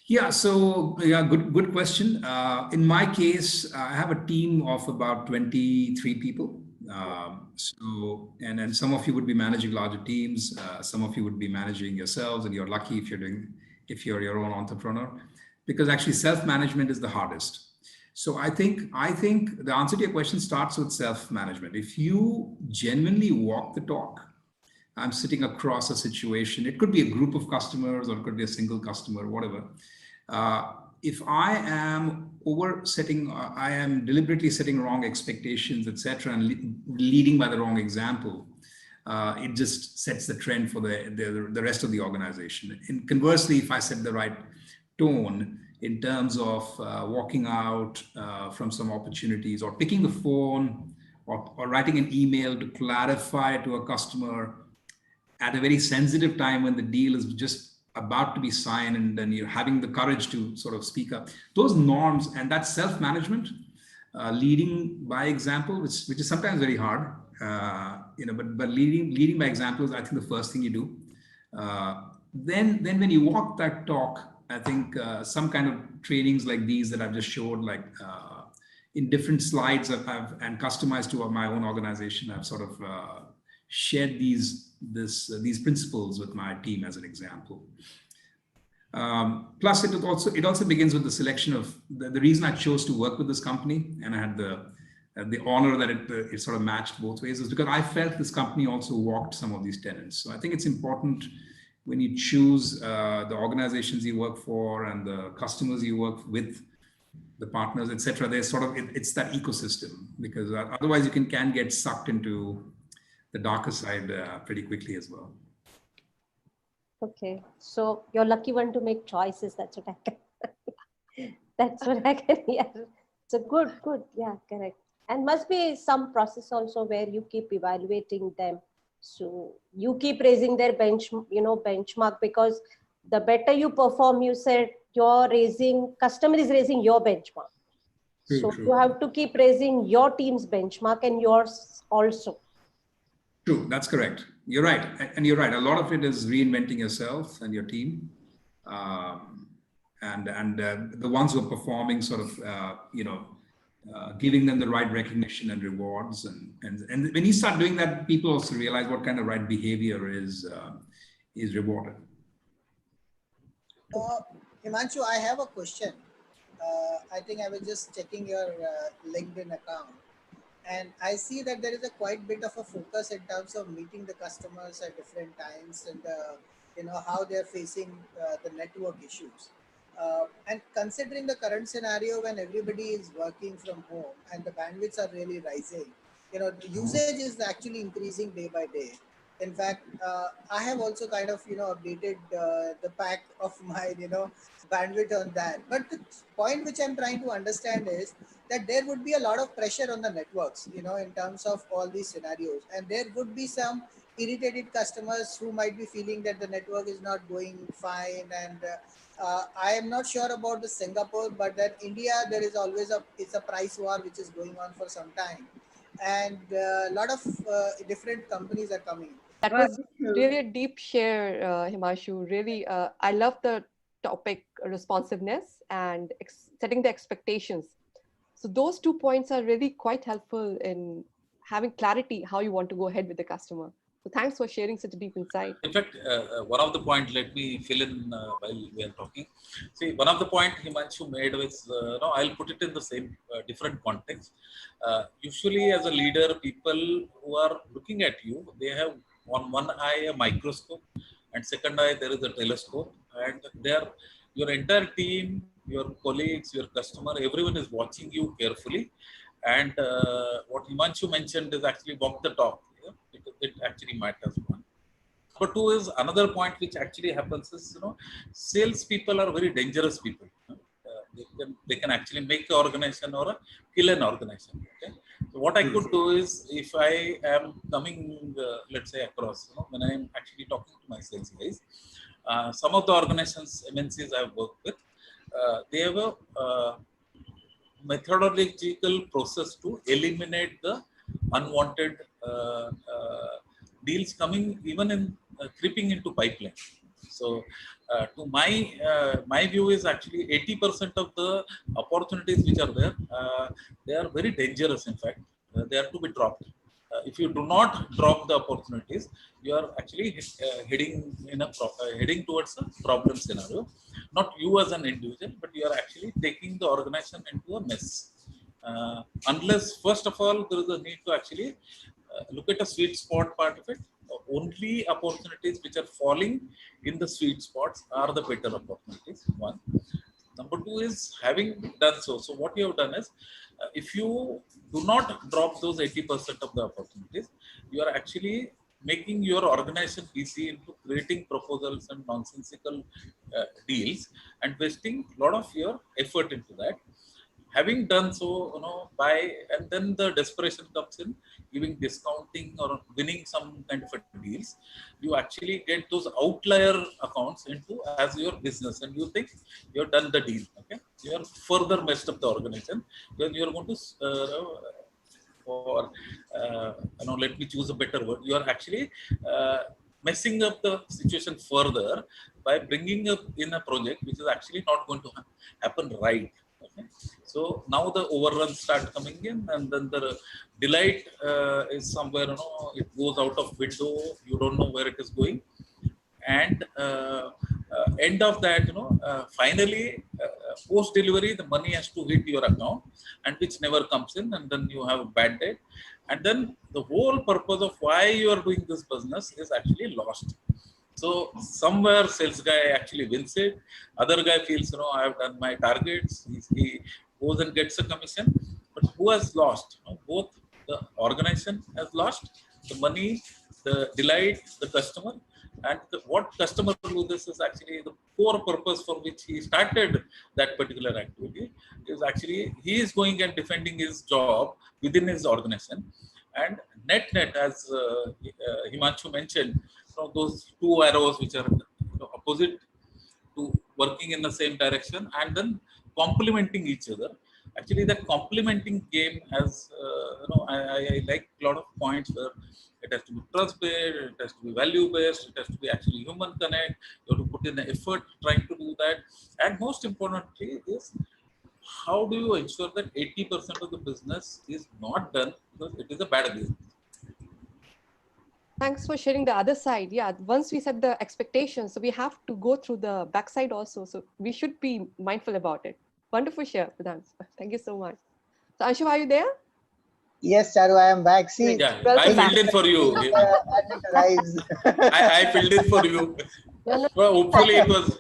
Yeah, so good question. In my case, I have a team of about 23 people. And some of you would be managing larger teams. Some of you would be managing yourselves, and you're lucky if you're your own entrepreneur, because actually self-management is the hardest. So I think the answer to your question starts with self-management. If you genuinely walk the talk, I'm sitting across a situation. It could be a group of customers or it could be a single customer, whatever. If I am I am deliberately setting wrong expectations, etc., and leading by the wrong example, it just sets the trend for the rest of the organization. And conversely, if I set the right tone in terms of walking out from some opportunities or picking the phone or writing an email to clarify to a customer at a very sensitive time when the deal is just about to be signed, and then you're having the courage to sort of speak up, those norms and that self-management, leading by example, which is sometimes very hard, but leading by example is, I think, the first thing you do. Then when you walk that talk, I think some kind of trainings like these that I've just showed, like in different slides and customized to my own organization, I've sort of shared these principles with my team as an example. Plus, it also begins with the selection of the reason I chose to work with this company, and I had the honor that it sort of matched both ways, is because I felt this company also walked some of these tenets. So I think it's important when you choose the organizations you work for and the customers you work with, the partners, etc. There's sort of it's that ecosystem, because otherwise you can get sucked into the darker side pretty quickly as well. Okay, so you're lucky one to make choices. That's what I can. That's what I can hear. So good, yeah, correct. And must be some process also where you keep evaluating them. So you keep raising their benchmark, because the better you perform, you said customer is raising your benchmark. True. You have to keep raising your team's benchmark and yours also. True, that's correct. You're right. And you're right. A lot of it is reinventing yourself and your team. And the ones who are performing, sort of, giving them the right recognition and rewards. And when you start doing that, people also realize what kind of right behavior is rewarded. Himanshu, I have a question. I think I was just checking your LinkedIn account, and I see that there is a quite bit of a focus in terms of meeting the customers at different times, and how they're facing the network issues. And considering the current scenario when everybody is working from home and the bandwidths are really rising, the usage is actually increasing day by day. In fact, I have also kind of updated the pack of my bandwidth on that. But the point which I'm trying to understand is that there would be a lot of pressure on the networks, in terms of all these scenarios, and there would be some irritated customers who might be feeling that the network is not going fine. And I am not sure about the Singapore, but that India, there is always it's a price war which is going on for some time, and a lot of different companies are coming. That was really a deep share, Himanshu. Really, I love the topic responsiveness and setting the expectations. So those 2 points are really quite helpful in having clarity how you want to go ahead with the customer. So thanks for sharing such a deep insight. In fact, one of the points, let me fill in while we are talking. See, one of the points Himanshu made was, I'll put it in the same different context. Usually as a leader, people who are looking at you, they have on one eye a microscope, and second eye there is a telescope, and your entire team, your colleagues, your customer, everyone is watching you carefully. And what Himanshu mentioned is actually walk the talk. Because it actually matters. But two is another point which actually happens is, sales people are very dangerous people. They can actually make an organization or kill an organization. Okay? So what I could do is, if I am coming, let's say across, when I am actually talking to my sales guys, some of the organizations, MNCs I've worked with, they have a methodological process to eliminate the unwanted deals coming even in creeping into pipeline. So to my view is actually 80% of the opportunities which are there, they are very dangerous. In fact, they are to be dropped. If you do not drop the opportunities, you are actually heading towards a problem scenario. Not you as an individual, but you are actually taking the organization into a mess. Unless, first of all, there is a need to actually look at a sweet spot part of it, only opportunities which are falling in the sweet spots are the better opportunities. One. Number two is having done so. So what you have done is, if you do not drop those 80% of the opportunities, you are actually making your organization busy into creating proposals and nonsensical deals and wasting a lot of your effort into that. Having done so, and then the desperation comes in, giving discounting or winning some kind of a deals, you actually get those outlier accounts into as your business, and you think you've done the deal. Okay, you are further messed up the organization when you are going to, let me choose a better word. You are actually messing up the situation further by bringing up in a project which is actually not going to happen right. Okay. So now the overruns start coming in, and then the delight is somewhere, it goes out of window. You don't know where it is going, and end of that, finally, post delivery, the money has to hit your account, and which never comes in, and then you have a bad debt, and then the whole purpose of why you are doing this business is actually lost. So somewhere sales guy actually wins it. Other guy feels, I have done my targets. He goes and gets a commission. But who has lost? Both the organization has lost, the money, the delight, the customer. And what customer loses is actually the core purpose for which he started that particular activity is actually he is going and defending his job within his organization. And net, as Himanshu mentioned, those two arrows which are opposite to working in the same direction and then complementing each other. Actually, that complementing game has, I like a lot of points where it has to be trust-based, it has to be value-based, it has to be actually human connect. You have to put in the effort trying to do that. And most importantly is, how do you ensure that 80% of the business is not done because it is a bad business? Thanks for sharing the other side. Yeah, once we set the expectations, so we have to go through the backside also. So we should be mindful about it. Wonderful share, Vedant. Thank you so much. So Anshu, are you there? Yes, Charu, I am back. See, Yeah, Welcome I back. filled in for you. I filled in for you. Well, hopefully it was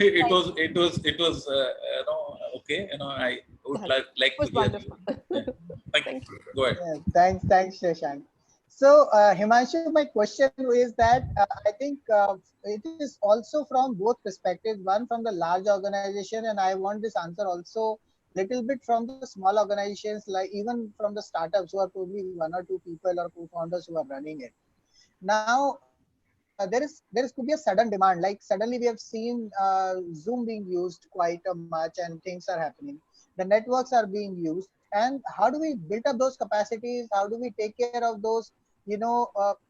okay. I would like It was to hear wonderful. you. Yeah. Thank you. Go ahead. Yeah, thanks, Shashank. So, Himanshu, my question is that I think it is also from both perspectives. One from the large organization, and I want this answer also little bit from the small organizations, like even from the startups who are probably one or two people or co-founders who are running it. Now, there could be a sudden demand. Like suddenly we have seen Zoom being used quite much, and things are happening. The networks are being used, and how do we build up those capacities? How do we take care of those,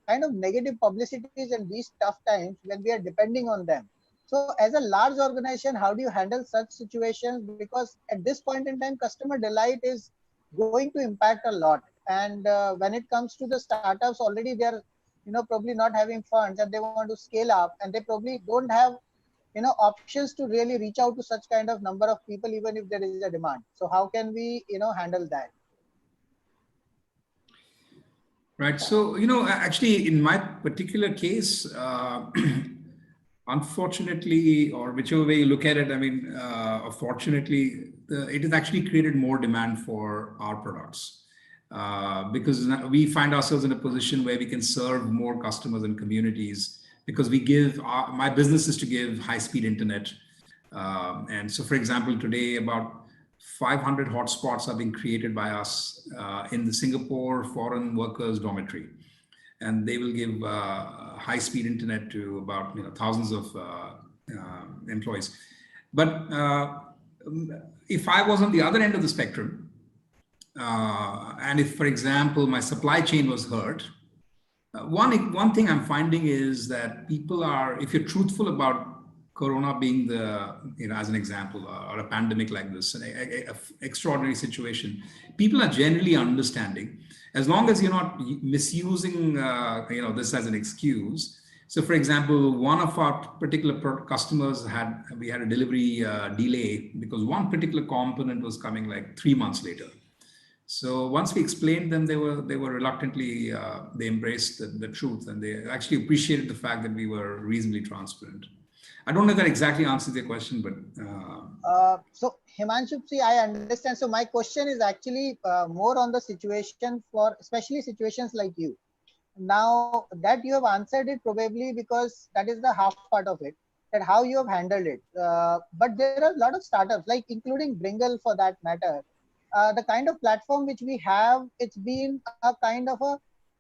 kind of negative publicities in these tough times when we are depending on them? So, as a large organization, how do you handle such situations? Because at this point in time, customer delight is going to impact a lot. And when it comes to the startups, already they are probably not having funds and they want to scale up, and they probably don't have options to really reach out to such kind of number of people even if there is a demand. So how can we handle that? Right. So actually in my particular case, unfortunately, or whichever way you look at it, I mean, fortunately, it has actually created more demand for our products. Because we find ourselves in a position where we can serve more customers and communities, because we give my business is to give high-speed internet. And so, for example, today about 500 hotspots are being created by us in the Singapore foreign workers dormitory. And they will give high-speed internet to about thousands of employees. But if I was on the other end of the spectrum, and if, for example, my supply chain was hurt, one thing I'm finding is that people are, if you're truthful about Corona being the, as an example, or a pandemic like this, an extraordinary situation, people are generally understanding, as long as you're not misusing, this as an excuse. So, for example, one of our particular customers we had a delivery delay because one particular component was coming like 3 months later. So once we explained them, they were reluctantly, they embraced the truth, and they actually appreciated the fact that we were reasonably transparent. I don't know if that exactly answers your question, but So Himanshu, see, I understand. So my question is actually more on the situation for especially situations like you. Now that you have answered it probably because that is the half part of it, that how you have handled it. But there are a lot of startups, like including Bringle for that matter. The kind of platform which we have, it's been a kind of a,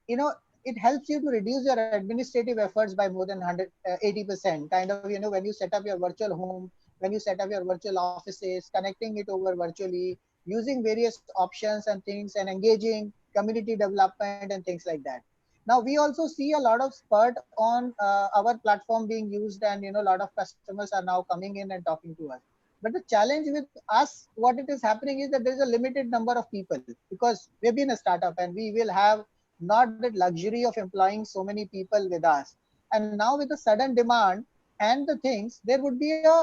you know, it helps you to reduce your administrative efforts by more than 180%. Kind of, when you set up your virtual home, when you set up your virtual offices, connecting it over virtually, using various options and things, and engaging community development and things like that. Now we also see a lot of spurt on our platform being used, and a lot of customers are now coming in and talking to us. But the challenge with us, what it is happening is that there is a limited number of people, because we've been a startup and we will have not the luxury of employing so many people with us. And now with the sudden demand and the things, there would be a,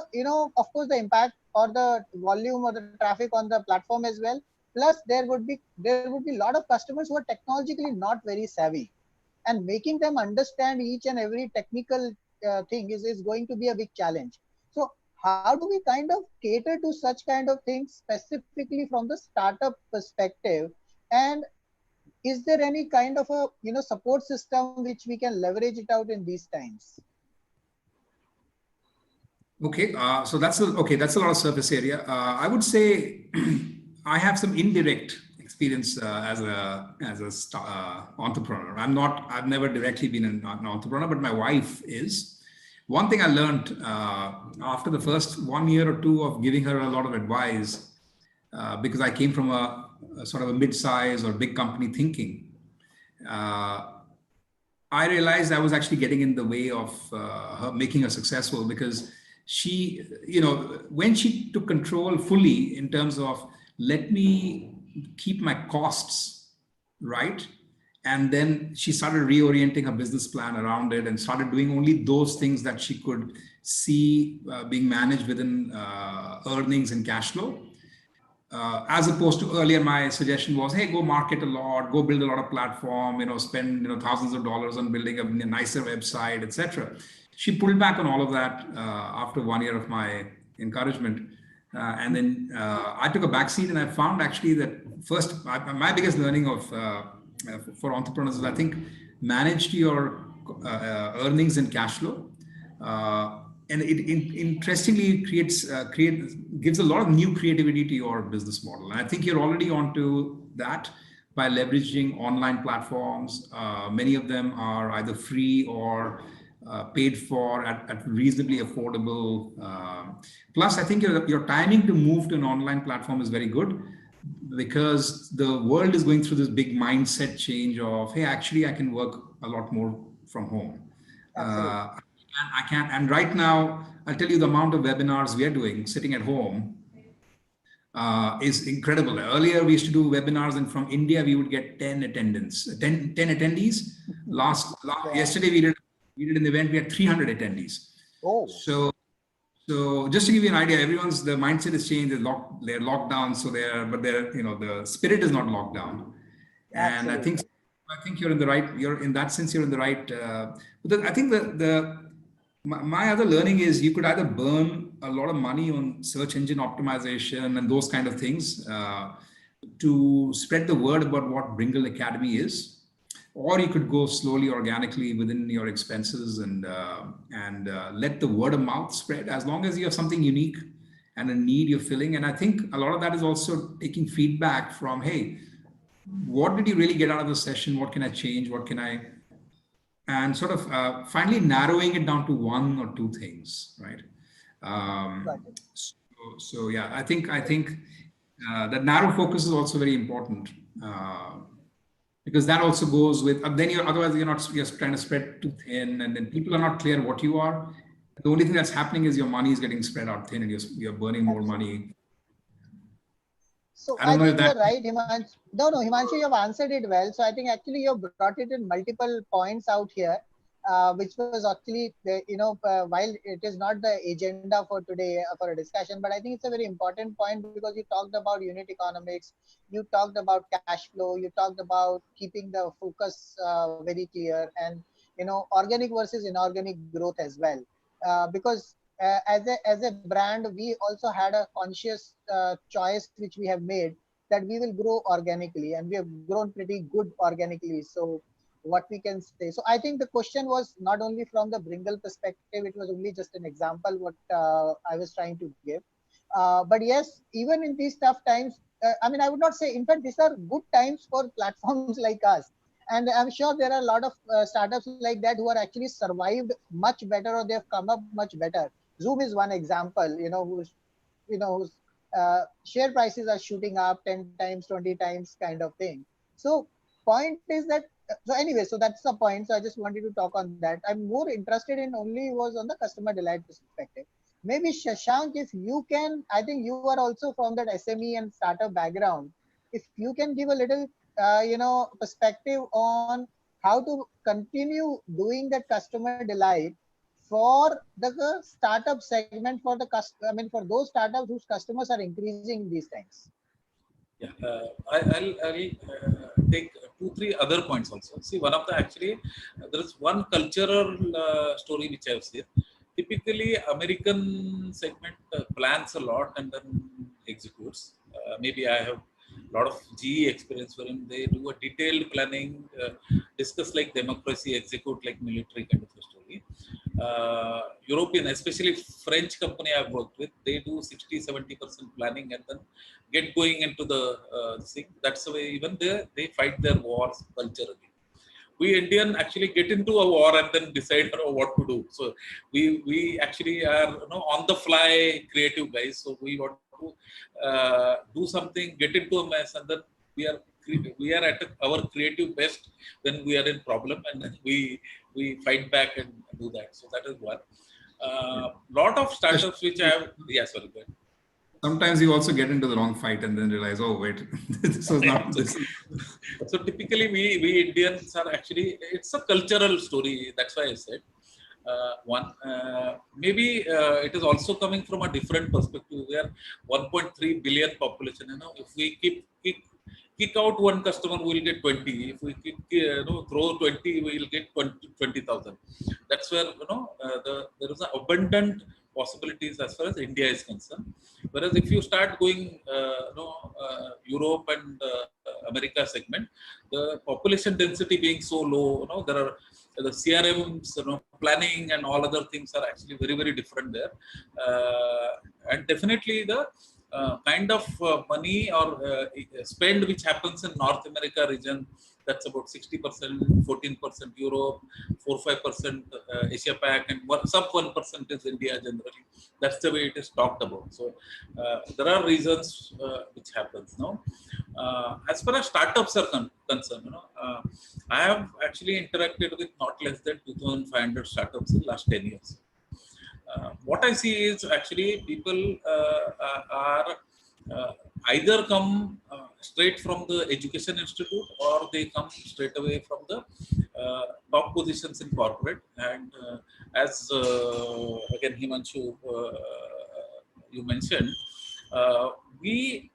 of course, the impact or the volume or the traffic on the platform as well. Plus there would be a lot of customers who are technologically not very savvy, and making them understand each and every technical thing is going to be a big challenge. So how do we kind of cater to such kind of things specifically from the startup perspective? And is there any kind of a support system which we can leverage it out in these times? okay. So that's that's a lot of surface area. I would say I have some indirect experience as a entrepreneur. I've never directly been an entrepreneur, but my wife is. One thing I learned after the first 1 year or two of giving her a lot of advice, because I came from a sort of a mid-size or big company thinking, I realized I was actually getting in the way of her making her successful, because she, when she took control fully in terms of let me keep my costs right, and then she started reorienting her business plan around it and started doing only those things that she could see being managed within earnings and cash flow. As opposed to earlier, my suggestion was, hey, go market a lot, go build a lot of platform, spend thousands of dollars on building a nicer website, etc. She pulled back on all of that after 1 year of my encouragement. And then I took a backseat, and I found actually that first, my biggest learning of for entrepreneurs is, I think, manage your earnings and cash flow. And it interestingly gives a lot of new creativity to your business model. And I think you're already onto that by leveraging online platforms. Many of them are either free or paid for at reasonably affordable. Plus, I think your timing to move to an online platform is very good, because the world is going through this big mindset change of, hey, actually, I can work a lot more from home. I can, and right now, I'll tell you the amount of webinars we are doing sitting at home is incredible. Earlier, we used to do webinars, and from India, we would get 10 attendees. Yesterday, we did an event, we had 300 attendees. Oh. So just to give you an idea, the mindset has changed. They're locked down, but the spirit is not locked down. And Absolutely. I think you're in the right. You're in that sense, you're in the right. But I think my other learning is you could either burn a lot of money on search engine optimization and those kind of things to spread the word about what Bringle Academy is, or you could go slowly, organically within your expenses and let the word of mouth spread, as long as you have something unique and a need you're filling. And I think a lot of that is also taking feedback from, hey, what did you really get out of the session? What can I change? What can I, and sort of finally narrowing it down to one or two things, right? So yeah, I think that narrow focus is also very important. Because that also goes with, then otherwise you're trying to spread too thin, and then people are not clear what you are. The only thing that's happening is your money is getting spread out thin, and you're burning more money. So I think you're right, Himanshu. No, Himanshu, you have answered it well. So I think actually you have brought it in multiple points out here. which was actually, while it is not the agenda for today for a discussion, but I think it's a very important point because you talked about unit economics, you talked about cash flow, you talked about keeping the focus very clear, and organic versus inorganic growth as well. Because as a brand, we also had a conscious choice which we have made that we will grow organically, and we have grown pretty good organically. So what we can say. So I think the question was not only from the Bringle perspective, it was only just an example what I was trying to give. But yes, even in these tough times, I mean, I would not say, in fact, these are good times for platforms like us. And I'm sure there are a lot of startups like that who are actually survived much better, or they've come up much better. Zoom is one example, whose share prices are shooting up 10 times, 20 times kind of thing. So point is that, so anyway, so that's the point. So I just wanted to talk on that. I'm more interested in only was on the customer delight perspective. Maybe Shashank, if you can, I think you are also from that SME and startup background. If you can give a little, perspective on how to continue doing that customer delight for the startup segment, for the I mean, for those startups whose customers are increasing these times. Yeah, I'll take 2-3 other points also. See, one of the actually there is one cultural story which I have seen. Typically, American segment plans a lot and then executes. Maybe I have a lot of GE experience wherein they do a detailed planning, discuss like democracy, execute like military kind of a story. European, especially French company I've worked with, they do 60-70% planning and then get going into the thing. That's the way even they fight their wars culturally. We Indian actually get into a war and then decide what to do. So we actually are on the fly creative guys. So we want to do something, get into a mess, and then we are at our creative best when we are in problem, and then we fight back and do that. So that is one. Lot of startups which I have. Yeah, sorry. Go ahead. Sometimes you also get into the wrong fight and then realize, oh wait, this was not this. So typically we Indians are actually, it's a cultural story. That's why I said one. Maybe it is also coming from a different perspective. We are 1.3 billion population. If we kick out one customer, we will get 20. If we throw 20, we will get 20,000. That's where there is an abundant possibilities as far as India is concerned. Whereas if you start going, Europe and America segment, the population density being so low, there are the CRMs, planning and all other things are actually very, very different there. And definitely the kind of money or spend which happens in North America region, that's about 60%, 14% Europe, 4-5% Asia Pac, and sub 1% is India generally. That's the way it is talked about. So there are reasons which happens now. As far as startups are concerned, I have actually interacted with not less than 2,500 startups in the last 10 years. What I see is actually people are either come straight from the education institute, or they come straight away from the top positions in corporate. And as again Himanshu, you mentioned, we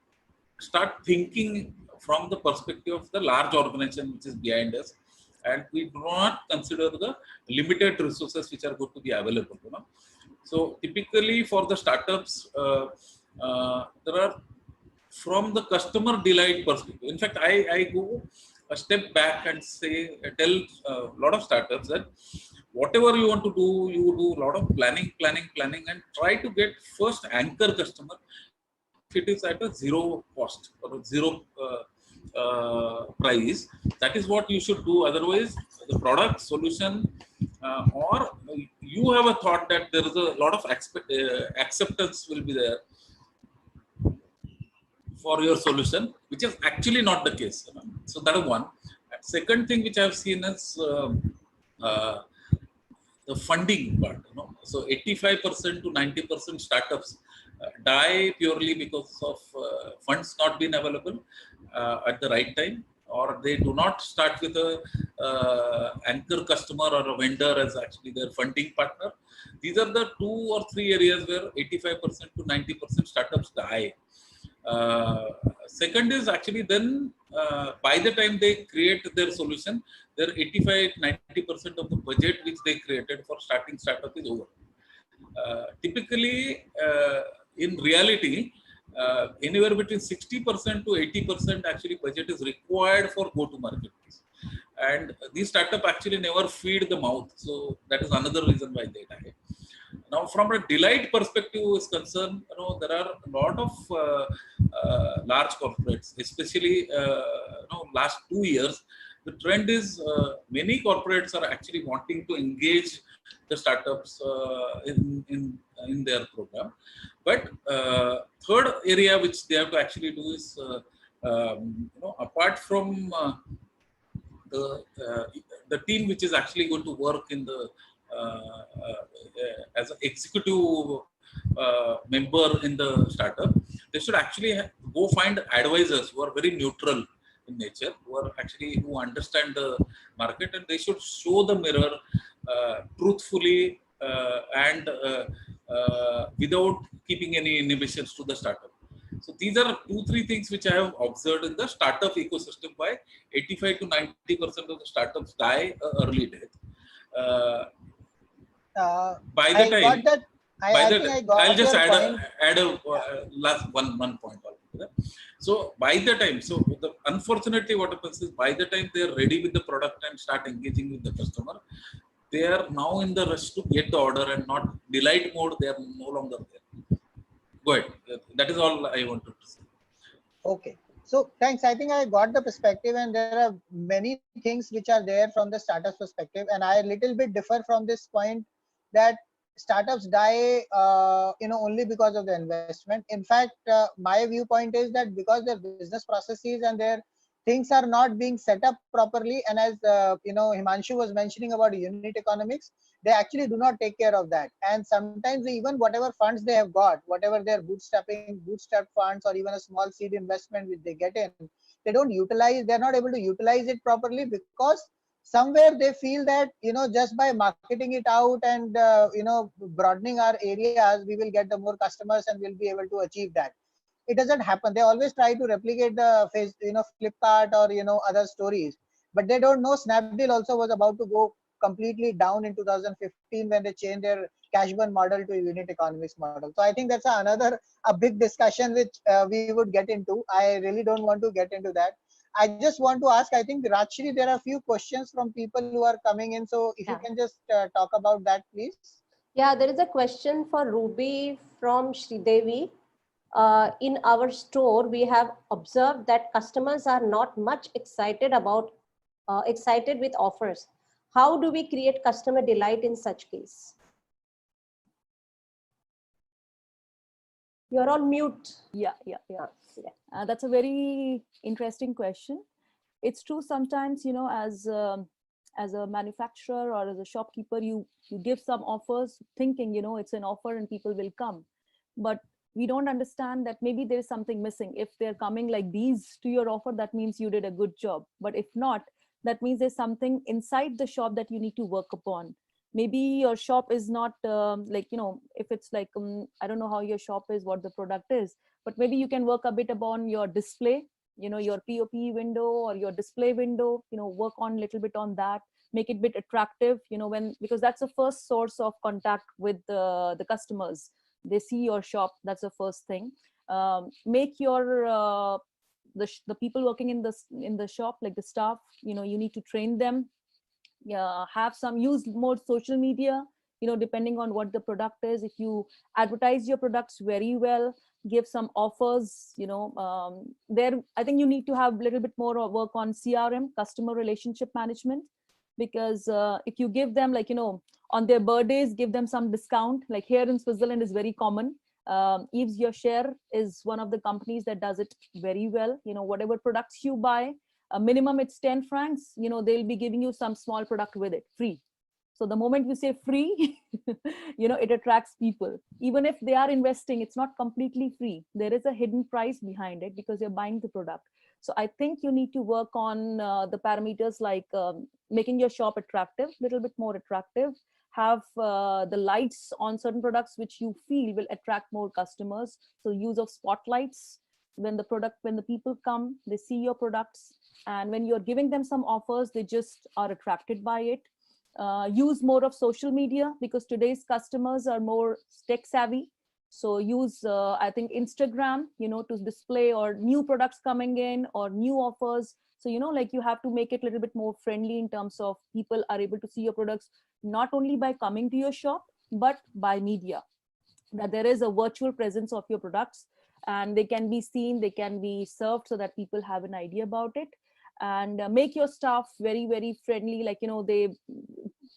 start thinking from the perspective of the large organization which is behind us, and we do not consider the limited resources which are going to be available. So typically for the startups, there are, from the customer delight perspective. In fact, I go a step back and tell a lot of startups that whatever you want to do, you do a lot of planning, and try to get first anchor customer. If it is at a zero cost or zero price, that is what you should do. Otherwise, the product solution, or you have a thought that there is a lot of acceptance will be there for your solution, which is actually not the case. So that is one. Second thing which I have seen is the funding part. So 85% to 90% startups die purely because of funds not being available at the right time, or they do not start with a anchor customer or a vendor as actually their funding partner. These are the 2 or 3 areas where 85% to 90% startups die. Second is actually then by the time they create their solution, their 85-90% of the budget which they created for starting startup is over. Typically, in reality, anywhere between 60% to 80% actually budget is required for go-to-market. And these startups actually never feed the mouth. So that is another reason why they die. Now, from a delight perspective is concerned, there are a lot of large corporates, especially last 2 years. The trend is many corporates are actually wanting to engage the startups in their program. But third area which they have to actually do is, apart from the team which is actually going to work in the as an executive member in the startup, they should actually go find advisors who are very neutral in nature, who understand the market, and they should show the mirror truthfully and without keeping any inhibitions to the startup. So these are 2-3 things which I have observed in the startup ecosystem. Why 85 to 90% of the startups die early death. By the I time, got that. I think I got I'll just your add point. a last one point. So by the time, unfortunately, what happens is by the time they are ready with the product and start engaging with the customer, they are now in the rush to get the order and not delight mode. They are no longer there. Go ahead. That is all I wanted to say. Okay. So thanks. I think I got the perspective, and there are many things which are there from the startups perspective. And I a little bit differ from this point that startups die, only because of the investment. In fact, my viewpoint is that because their business processes and their things are not being set up properly, and as Himanshu was mentioning about unit economics, they actually do not take care of that. And sometimes even whatever funds they have got, whatever their bootstrap funds or even a small seed investment which they get in, they don't utilize, they're not able to utilize it properly because somewhere they feel that just by marketing it out and broadening our areas, we will get the more customers and we'll be able to achieve that. It doesn't happen. They always try to replicate the Flipkart or other stories, but they don't know Snapdeal also was about to go completely down in 2015 when they changed their cash burn model to a unit economics model. So I think that's a big discussion which we would get into. I really don't want to get into that. I just want to ask, I think Rajshri, there are a few questions from people who are coming in. So if you can just talk about that, please. Yeah, there is a question for Ruby from Sridevi. In our store, we have observed that customers are not much excited with offers. How do we create customer delight in such case? You're on mute. Yeah. That's a very interesting question. It's true sometimes, as a manufacturer or as a shopkeeper, you give some offers thinking, it's an offer and people will come. But we don't understand that maybe there is something missing. If they're coming like these to your offer, that means you did a good job. But if not, that means there's something inside the shop that you need to work upon. Maybe your shop is not if it's like, I don't know how your shop is, what the product is, but maybe you can work a bit upon your display, your POP window or your display window, work on a little bit on that, make it a bit attractive, because that's the first source of contact with the customers. They see your shop. That's the first thing. Make your the people working in the shop, like the staff, you need to train them. Use more social media, depending on what the product is. If you advertise your products very well, give some offers, there I think you need to have a little bit more work on CRM, customer relationship management, because if you give them on their birthdays, give them some discount. Like here in Switzerland is very common. Yves Your Share is one of the companies that does it very well. Whatever products you buy, minimum it's 10 francs, they'll be giving you some small product with it free. So the moment you say free, it attracts people. Even if they are investing, it's not completely free. There is a hidden price behind it because you're buying the product. So I think you need to work on the parameters like making your shop attractive, little bit more attractive, have the lights on certain products which you feel will attract more customers. So use of spotlights, when the people come, they see your products, and when you're giving them some offers, they just are attracted by it. Use more of social media, because today's customers are more tech savvy. So use I think Instagram, to display or new products coming in or new offers. So like you have to make it a little bit more friendly in terms of people are able to see your products not only by coming to your shop but by media, that there is a virtual presence of your products and they can be seen, they can be served, so that people have an idea about it. And make your staff very, very friendly, like they,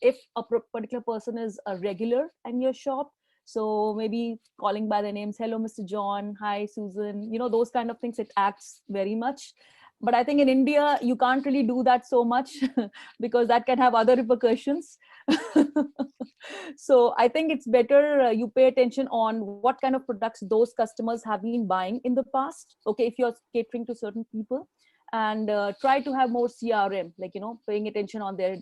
if a particular person is a regular in your shop, so maybe calling by their names, hello Mr. John, hi Susan, those kind of things, it acts very much. But I think in India you can't really do that so much because that can have other repercussions. So I think it's better you pay attention on what kind of products those customers have been buying in the past. Okay, if you're catering to certain people, and try to have more CRM, like paying attention on their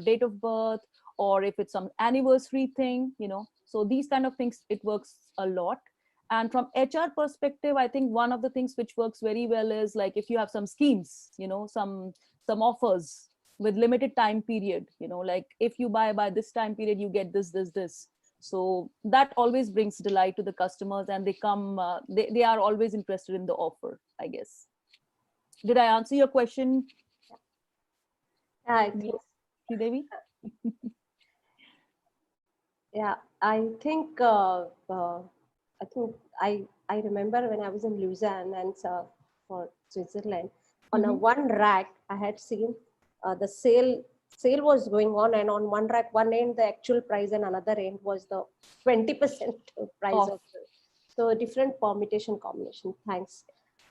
date of birth, or if it's some anniversary thing, so these kind of things, it works a lot. And from HR perspective, I think one of the things which works very well is like if you have some schemes, some offers with limited time period, like if you buy by this time period, you get this. So that always brings delight to the customers, and they come, they are always interested in the offer, I guess. Did I answer your question, I think, Devi? yeah, I think I remember when I was in Lausanne and for Switzerland, on a one rack I had seen the sale was going on, and on one rack, one end the actual price and another end was the 20% price of the, so different permutation combination. Thanks.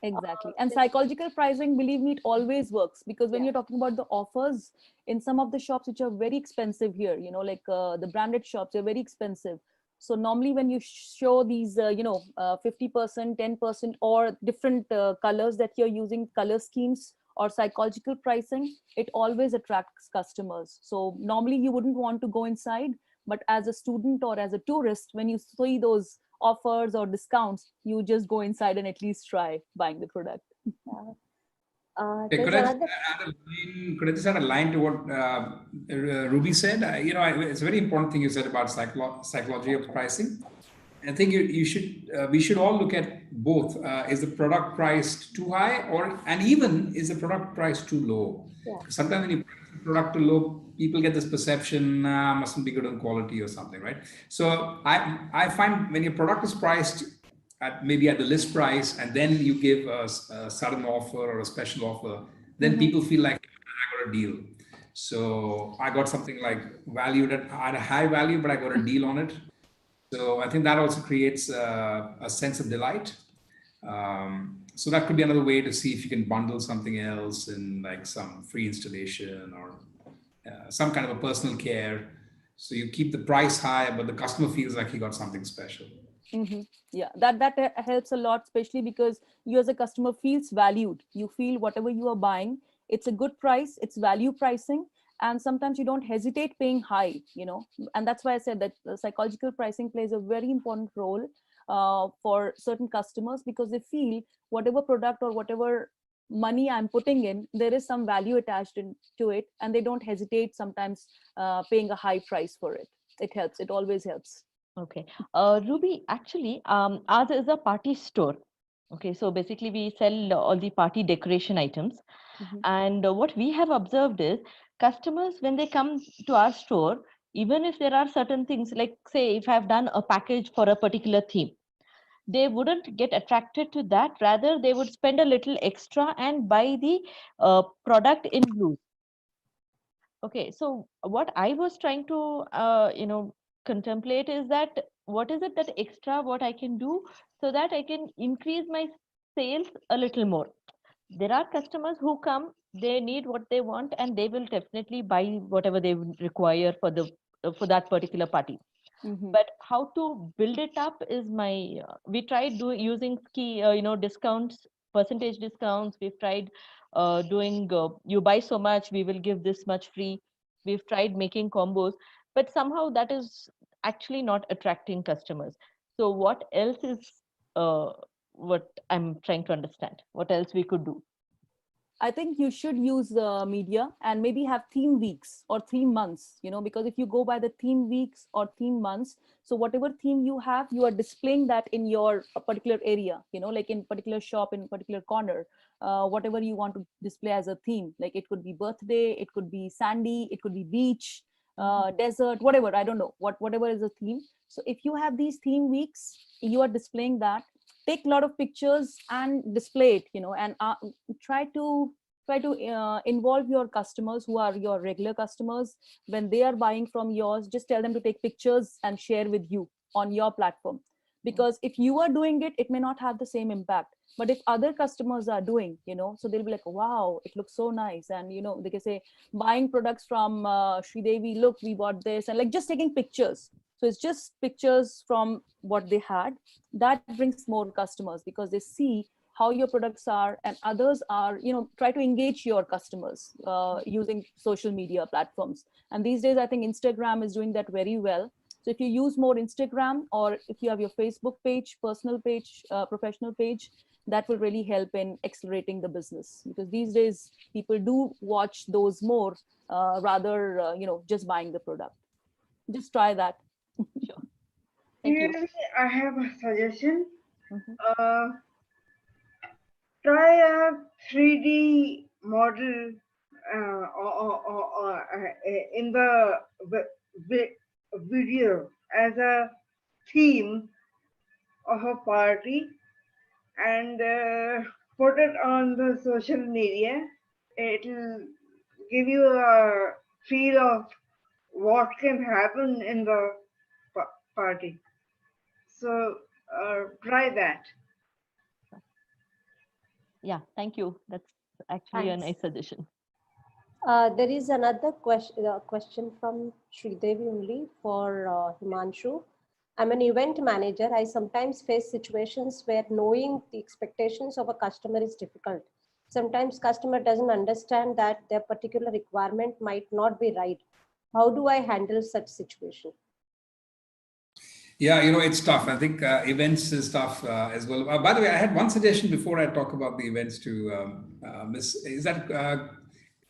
Exactly. And psychological pricing, believe me, it always works, because when you're talking about the offers in some of the shops which are very expensive here, like the branded shops, they're very expensive. So normally when you show these, 50%, 10% or different colors that you're using, color schemes or psychological pricing, it always attracts customers. So normally you wouldn't want to go inside, but as a student or as a tourist, when you see those offers or discounts, you just go inside and at least try buying the product. Could I just add a line to what Ruby said? It's a very important thing you said about psychology of pricing. I think we should all look at both. Is the product priced too high, and even is the product price too low? Yeah. Sometimes when you price the product too low, people get this perception, mustn't be good on quality or something, right? So I find when your product is priced maybe at the list price, and then you give a sudden offer or a special offer, then people feel like I got a deal. So I got something like valued at a high value, but I got a deal on it. So I think that also creates a sense of delight. So that could be another way to see if you can bundle something else in like some free installation or some kind of a personal care. So you keep the price high, but the customer feels like he got something special. Yeah, that helps a lot, especially because you as a customer feels valued. You feel whatever you are buying, it's a good price, it's value pricing. And sometimes you don't hesitate paying high, and that's why I said that psychological pricing plays a very important role for certain customers, because they feel whatever product or whatever money I'm putting in, there is some value attached to it, and they don't hesitate sometimes paying a high price for it. It helps. It always helps. Okay. Ruby, actually, ours is a party store. Okay, so basically we sell all the party decoration items. And what we have observed is customers, when they come to our store, even if there are certain things, like say, if I've done a package for a particular theme, they wouldn't get attracted to that. Rather, they would spend a little extra and buy the product in blue. Okay, so what I was trying to, contemplate is that what is it that extra what I can do so that I can increase my sales a little more. There are customers who come, they need what they want, and they will definitely buy whatever they require for that particular party. But how to build it up is we tried using discounts percentage discounts. We've tried doing you buy so much, we will give this much free. We've tried making combos, but somehow that is actually not attracting customers. So what else is what I'm trying to understand? What else we could do? I think you should use media and maybe have theme weeks or theme months, because if you go by the theme weeks or theme months, so whatever theme you have, you are displaying that in your particular area, like in particular shop, in particular corner, whatever you want to display as a theme. Like it could be birthday, it could be sandy, it could be beach, desert, whatever, I don't know, whatever is a theme. So if you have these theme weeks, you are displaying that. Take a lot of pictures and display it, and try to involve your customers who are your regular customers. When they are buying from yours, just tell them to take pictures and share with you on your platform, because if you are doing it, it may not have the same impact. But if other customers are doing, so they'll be like, wow, it looks so nice. And they can say, buying products from Sridevi, look, we bought this, and like just taking pictures. So it's just pictures from what they had. That brings more customers because they see how your products are, and others are, try to engage your customers using social media platforms. And these days, I think Instagram is doing that very well. So if you use more Instagram, or if you have your Facebook page, personal page, professional page, that will really help in accelerating the business, because these days people do watch those more rather, just buying the product. Just try that. Sure. Thank you. Here I have a suggestion. Mhm. Try a 3D model in the video as a theme of a party, and put it on the social media. It'll give you a feel of what can happen in the party. So try that. Yeah, thank you. That's actually a Thanks. nice suggestion. There is another question from Sridevi only for Himanshu. I'm an event manager. I sometimes face situations where knowing the expectations of a customer is difficult. Sometimes customer doesn't understand that their particular requirement might not be right. How do I handle such situation? Yeah, it's tough. I think events is tough as well. By the way, I had one suggestion before I talk about the events to Miss. Is that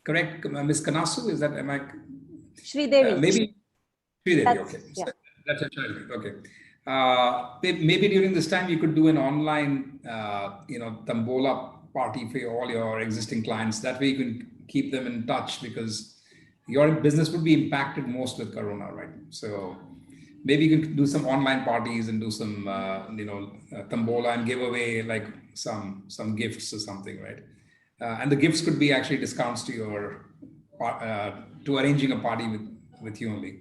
correct, Miss Kanasu? Is that, am I? Sridevi. Maybe Sridevi. Okay, Yeah. so that's a child. Okay. Maybe during this time you could do an online, Tambola party for all your existing clients. That way you can keep them in touch, because your business would be impacted most with Corona, right? So maybe you can do some online parties and do some, Tambola and give away like some gifts or something, right? And the gifts could be actually discounts to your, to arranging a party with you only.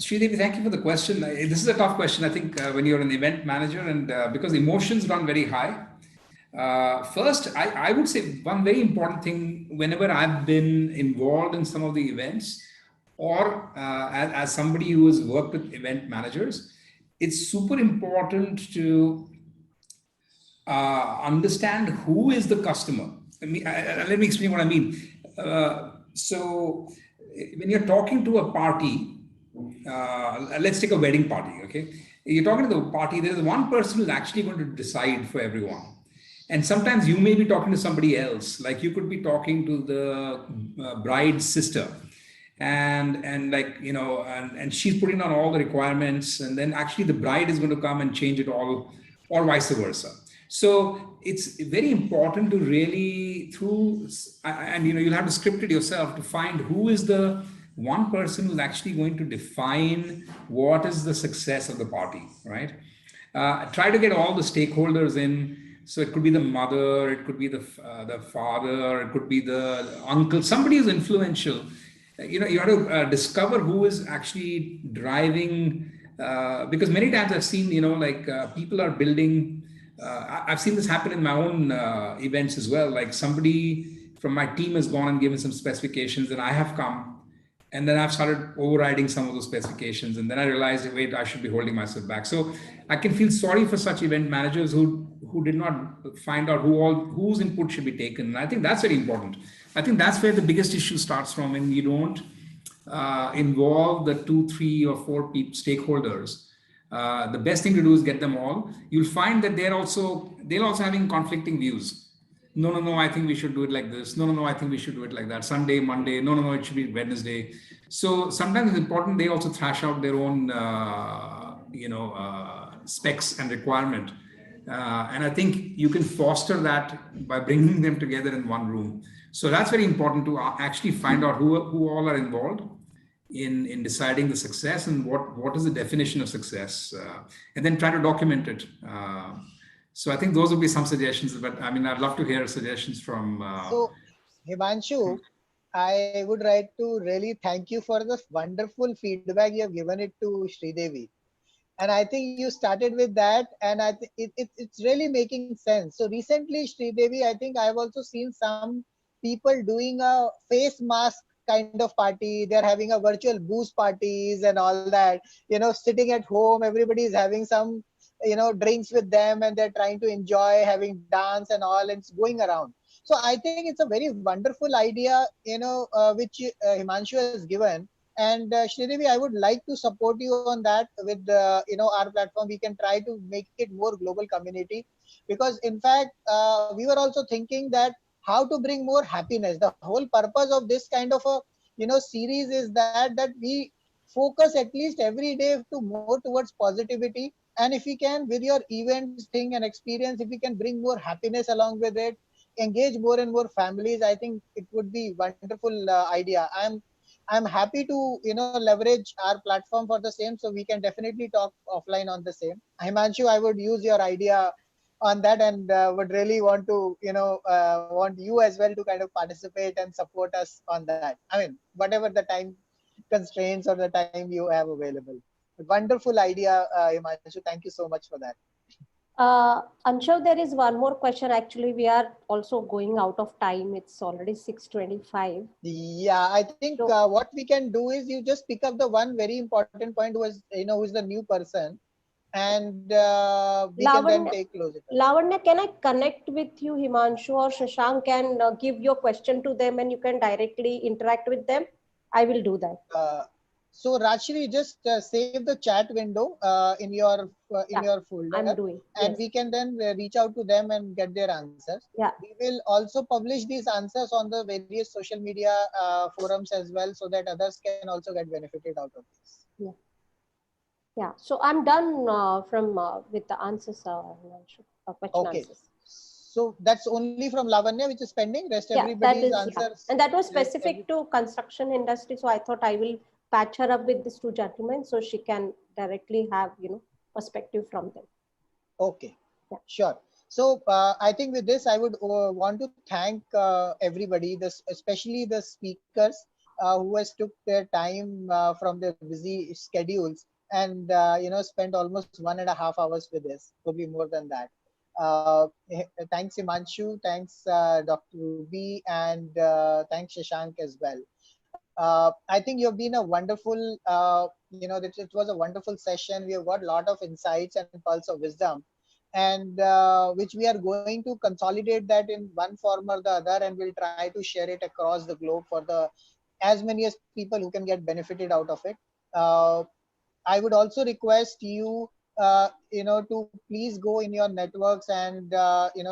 Sridevi, thank you for the question. This is a tough question, I think, when you're an event manager, and because emotions run very high. First, I would say one very important thing, whenever I've been involved in some of the events, or as somebody who has worked with event managers, it's super important to understand who is the customer. Let me explain what I mean. So when you're talking to a party, let's take a wedding party, okay? You're talking to the party, there is one person who's actually going to decide for everyone. And sometimes you may be talking to somebody else, like you could be talking to the bride's sister, and like, and she's putting on all the requirements, and then actually the bride is going to come and change it all, or vice versa. So it's very important to really and you'll have to script it yourself to find who is the one person who's actually going to define what is the success of the party, right? Try to get all the stakeholders in. So it could be the mother, it could be the father, it could be the uncle, somebody who's influential. You have to discover who is actually driving, because many times I've seen, people are building, I've seen this happen in my own events as well. Like somebody from my team has gone and given some specifications, and I have come And then I've started overriding some of those specifications. And then I realized, wait, I should be holding myself back. So I can feel sorry for such event managers who did not find out whose input should be taken. And I think that's very important. I think that's where the biggest issue starts from, when you don't involve the 2, 3, or 4 stakeholders. The best thing to do is get them all. You'll find that they're also having conflicting views. No, I think we should do it like this. No, I think we should do it like that. Sunday, Monday. No, it should be Wednesday. So sometimes it's important they also thrash out their own, specs and requirement. And I think you can foster that by bringing them together in one room. So that's very important, to actually find out who all are involved in deciding the success, and what is the definition of success, and then try to document it. So I think those would be some suggestions, but I mean, I'd love to hear suggestions from. So, Himanshu, I would like to really thank you for the wonderful feedback you have given it to Sridevi. And I think you started with that, and I think it's really making sense. So recently, Sridevi, I think I've also seen some people doing a face mask kind of party. They're having a virtual booze parties and all that, sitting at home, everybody is having some drinks with them, and they're trying to enjoy having dance and all, and it's going around. So I think it's a very wonderful idea, which Himanshu has given. And Sridevi, I would like to support you on that with our platform. We can try to make it more global community, because in fact we were also thinking that how to bring more happiness. The whole purpose of this kind of a series is that we focus at least every day to more towards positivity. And if we can, with your events thing and experience, if we can bring more happiness along with it, engage more and more families, I think it would be wonderful idea. I'm happy to leverage our platform for the same, so we can definitely talk offline on the same. Himanshu, I would use your idea on that, and would really want to want you as well to kind of participate and support us on that. I mean, whatever the time constraints or the time you have available. Wonderful idea, Himanshu. Thank you so much for that. Anshav, there is one more question. Actually, we are also going out of time. It's already 6:25. Yeah, I think So- what we can do is you just pick up the one very important point, was who's the new person, and we can then take close it. Lavanya, can I connect with you, Himanshu, or Shashank can give your question to them and you can directly interact with them? I will do that. So Rajshri, just save the chat window in your folder, I'm doing. and Yes. we can then reach out to them and get their answers. Yeah. We will also publish these answers on the various social media forums as well, so that others can also get benefited out of this. Yeah. So I'm done from with the answers, Himanshu, question Okay. answers. So that's only from Lavanya, which is pending. Rest Yeah, that everybody's is, answers. and that was rest specific to construction industry. So I thought I will patch her up with these two gentlemen so she can directly have perspective from them. Okay, Yeah. sure. So I think with this, I would want to thank everybody, especially the speakers who has took their time from their busy schedules, and spent almost 1.5 hours with us, probably more than that. Thanks Himanshu, thanks Dr. Ruby, and thanks Shashank as well. I think you've been a wonderful, it was a wonderful session. We have got a lot of insights and pulse of wisdom, and which we are going to consolidate that in one form or the other, and we'll try to share it across the globe for as many as people who can get benefited out of it. I would also request you, to please go in your networks and,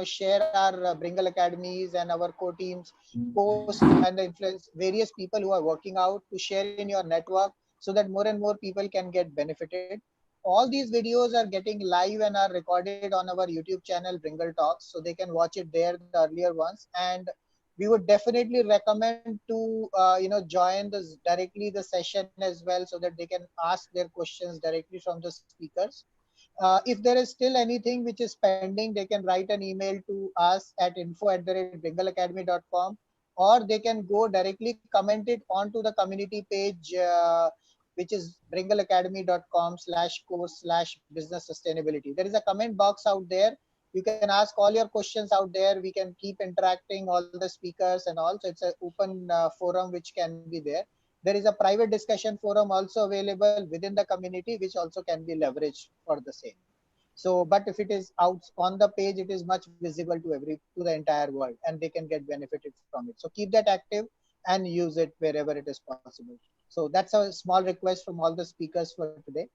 share our Bringle Academies and our co-teams post and influence various people who are working out to share in your network, so that more and more people can get benefited. All these videos are getting live and are recorded on our YouTube channel, Bringle Talks, so they can watch it there, the earlier ones. And we would definitely recommend to join this directly the session as well, so that they can ask their questions directly from the speakers. If there is still anything which is pending, they can write an email to us at info@bringleacademy.com, or they can go directly comment it onto the community page, which is bringleacademy.com/course/business sustainability. There is a comment box out there. You can ask all your questions out there. We can keep interacting all the speakers and all. So it's an open forum which can be there. there is a private discussion forum also available within the community, which also can be leveraged for the same. So, but if it is out on the page, it is much visible to the entire world, and they can get benefited from it. So keep that active and use it wherever it is possible. So that's a small request from all the speakers for today.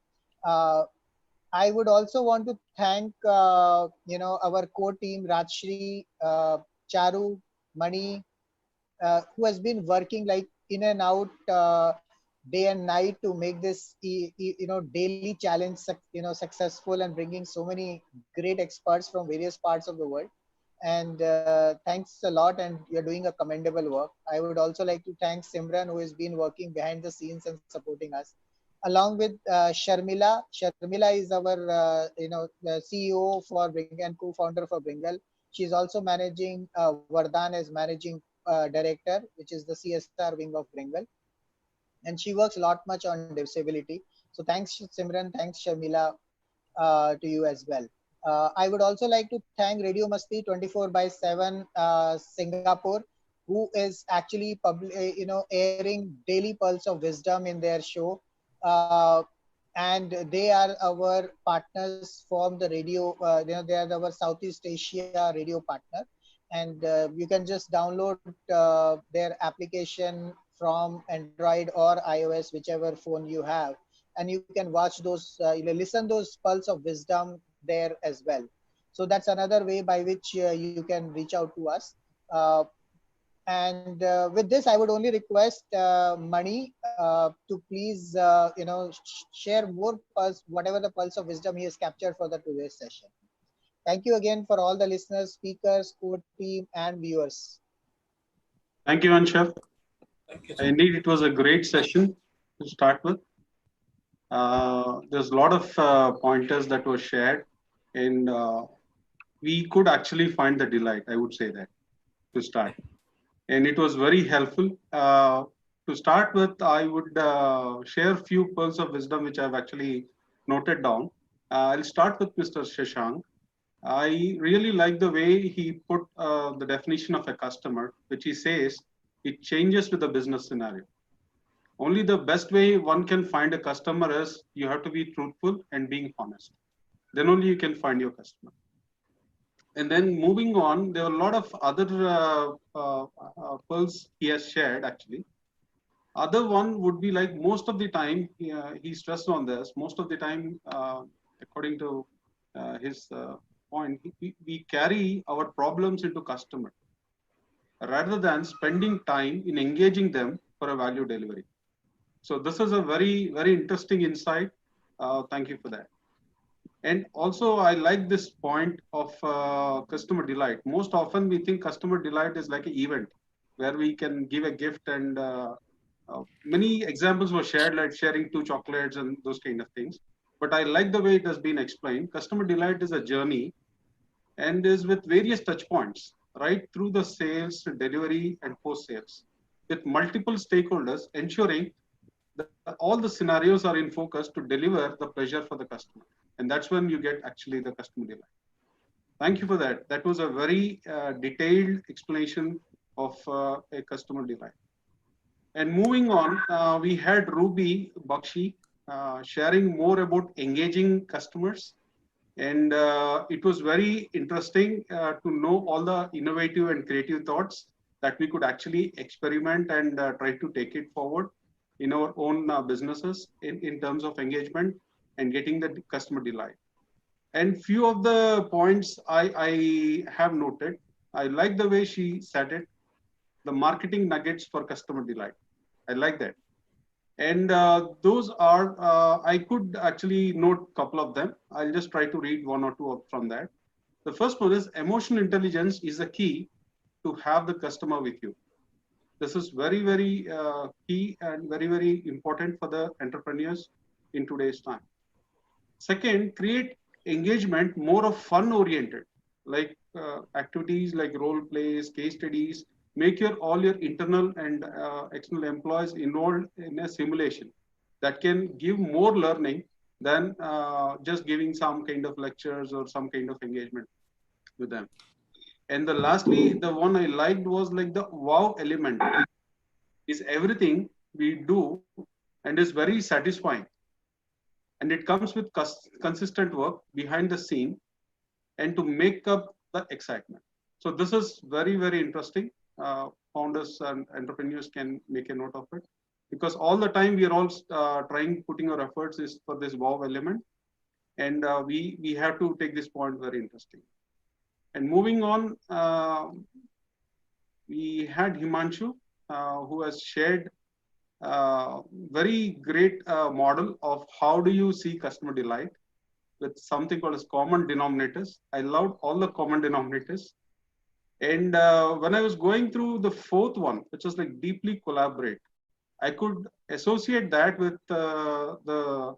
I would also want to thank our core team, Rajshri, Charu, Mani, who has been working like in and out day and night to make this daily challenge successful, and bringing so many great experts from various parts of the world. And thanks a lot, and you're doing a commendable work. I would also like to thank Simran, who has been working behind the scenes and supporting us, along with Sharmila. Sharmila is our CEO for Bringal and co-founder for Bringal. She's also managing Vardhan as managing director, which is the CSR wing of Bringal, and she works a lot much on disability. So thanks Simran, thanks Sharmila, to you as well. I would also like to thank Radio Masti 24/7 Singapore, who is actually airing daily pulse of wisdom in their show, and they are our partners from the radio. They are our Southeast Asia radio partner, and you can just download their application from Android or iOS, whichever phone you have, and you can watch those, listen those pulse of wisdom there as well. So that's another way by which you can reach out to us. And with this, I would only request Mani to please, share more pulse, whatever the pulse of wisdom he has captured for the today's session. Thank you again for all the listeners, speakers, core team, and viewers. Thank you, Anshaf. Thank you. Indeed, it was a great session to start with. There's a lot of pointers that were shared, and we could actually find the delight, I would say that, to start. And it was very helpful. To start with, I would share a few pearls of wisdom which I've actually noted down. I'll start with Mr. Shashank. I really like the way he put the definition of a customer, which he says it changes with the business scenario. Only the best way one can find a customer is you have to be truthful and being honest. Then only you can find your customer. And then moving on, there are a lot of other pearls he has shared actually. Other one would be like most of the time, he stressed on this, most of the time, according to his point, we carry our problems into customer rather than spending time in engaging them for a value delivery. So this is a very, very interesting insight. Thank you for that. And also, I like this point of customer delight. Most often, we think customer delight is like an event where we can give a gift, and many examples were shared, like sharing 2 chocolates and those kind of things. But I like the way it has been explained. Customer delight is a journey and is with various touch points, right through the sales, delivery, and post-sales, with multiple stakeholders ensuring that all the scenarios are in focus to deliver the pleasure for the customer. And that's when you get actually the customer delight. Thank you for that. That was a very detailed explanation of a customer delight. And moving on, we had Ruby Bakshi sharing more about engaging customers. And it was very interesting to know all the innovative and creative thoughts that we could actually experiment and try to take it forward in our own businesses in terms of engagement and getting the customer delight. And few of the points I have noted. I like the way she said it, the marketing nuggets for customer delight. I like that. And those are, I could actually note a couple of them. I'll just try to read 1 or 2 from that. The first one is emotional intelligence is a key to have the customer with you. This is very, very key and very, very important for the entrepreneurs in today's time. Second, create engagement more of fun oriented, like activities like role plays, case studies. Make all your internal and external employees involved in a simulation that can give more learning than just giving some kind of lectures or some kind of engagement with them. And lastly, the one I liked was like the wow element is everything we do, and is very satisfying. And it comes with consistent work behind the scene and to make up the excitement. So this is very, very interesting. Founders and entrepreneurs can make a note of it, because all the time we are all putting our efforts is for this wow element. And we have to take this point very interesting. And moving on, we had Himanshu, who has shared very great model of how do you see customer delight with something called as common denominators. I loved all the common denominators. And when I was going through the fourth one, which was like deeply collaborate, I could associate that with the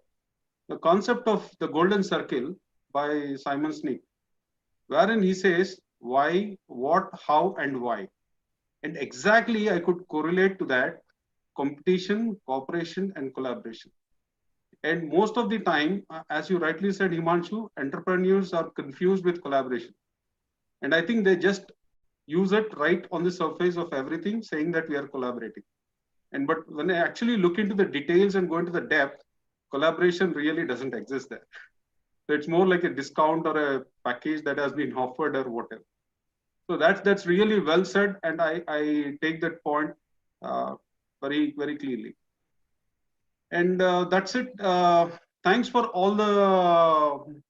concept of the golden circle by Simon Sinek, wherein he says why, what, how, and why. And exactly I could correlate to that: competition, cooperation, and collaboration. And most of the time, as you rightly said, Himanshu, entrepreneurs are confused with collaboration. And I think they just use it right on the surface of everything, saying that we are collaborating. But when I actually look into the details and go into the depth, collaboration really doesn't exist there. So it's more like a discount or a package that has been offered or whatever. So that's really well said, and I take that point very, very clearly. And that's it. Thanks for all the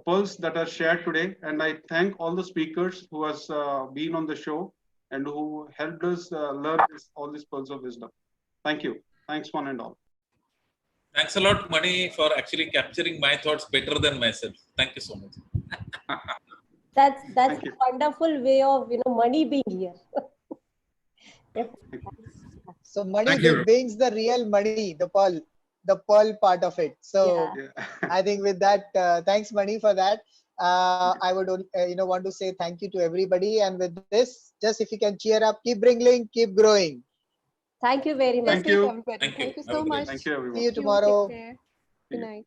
pearls that are shared today, and I thank all the speakers who has been on the show and who helped us learn all these pearls of wisdom. Thank you. Thanks one and all. Thanks a lot, Mani, for actually capturing my thoughts better than myself. Thank you so much. That's Thank a you. wonderful way of money being here. So money Thank you. brings the real money, the pearl part of it. So Yeah. I think with that, thanks Mani for that. I would want to say thank you to everybody. And with this, just if you can cheer up, keep bringing, keep growing. Thank you very much. Thank you. Everybody. Thank you. Thank you Have a so great much. day. Thank you, everyone. See you Thank you. tomorrow. Take care. See Good you. night.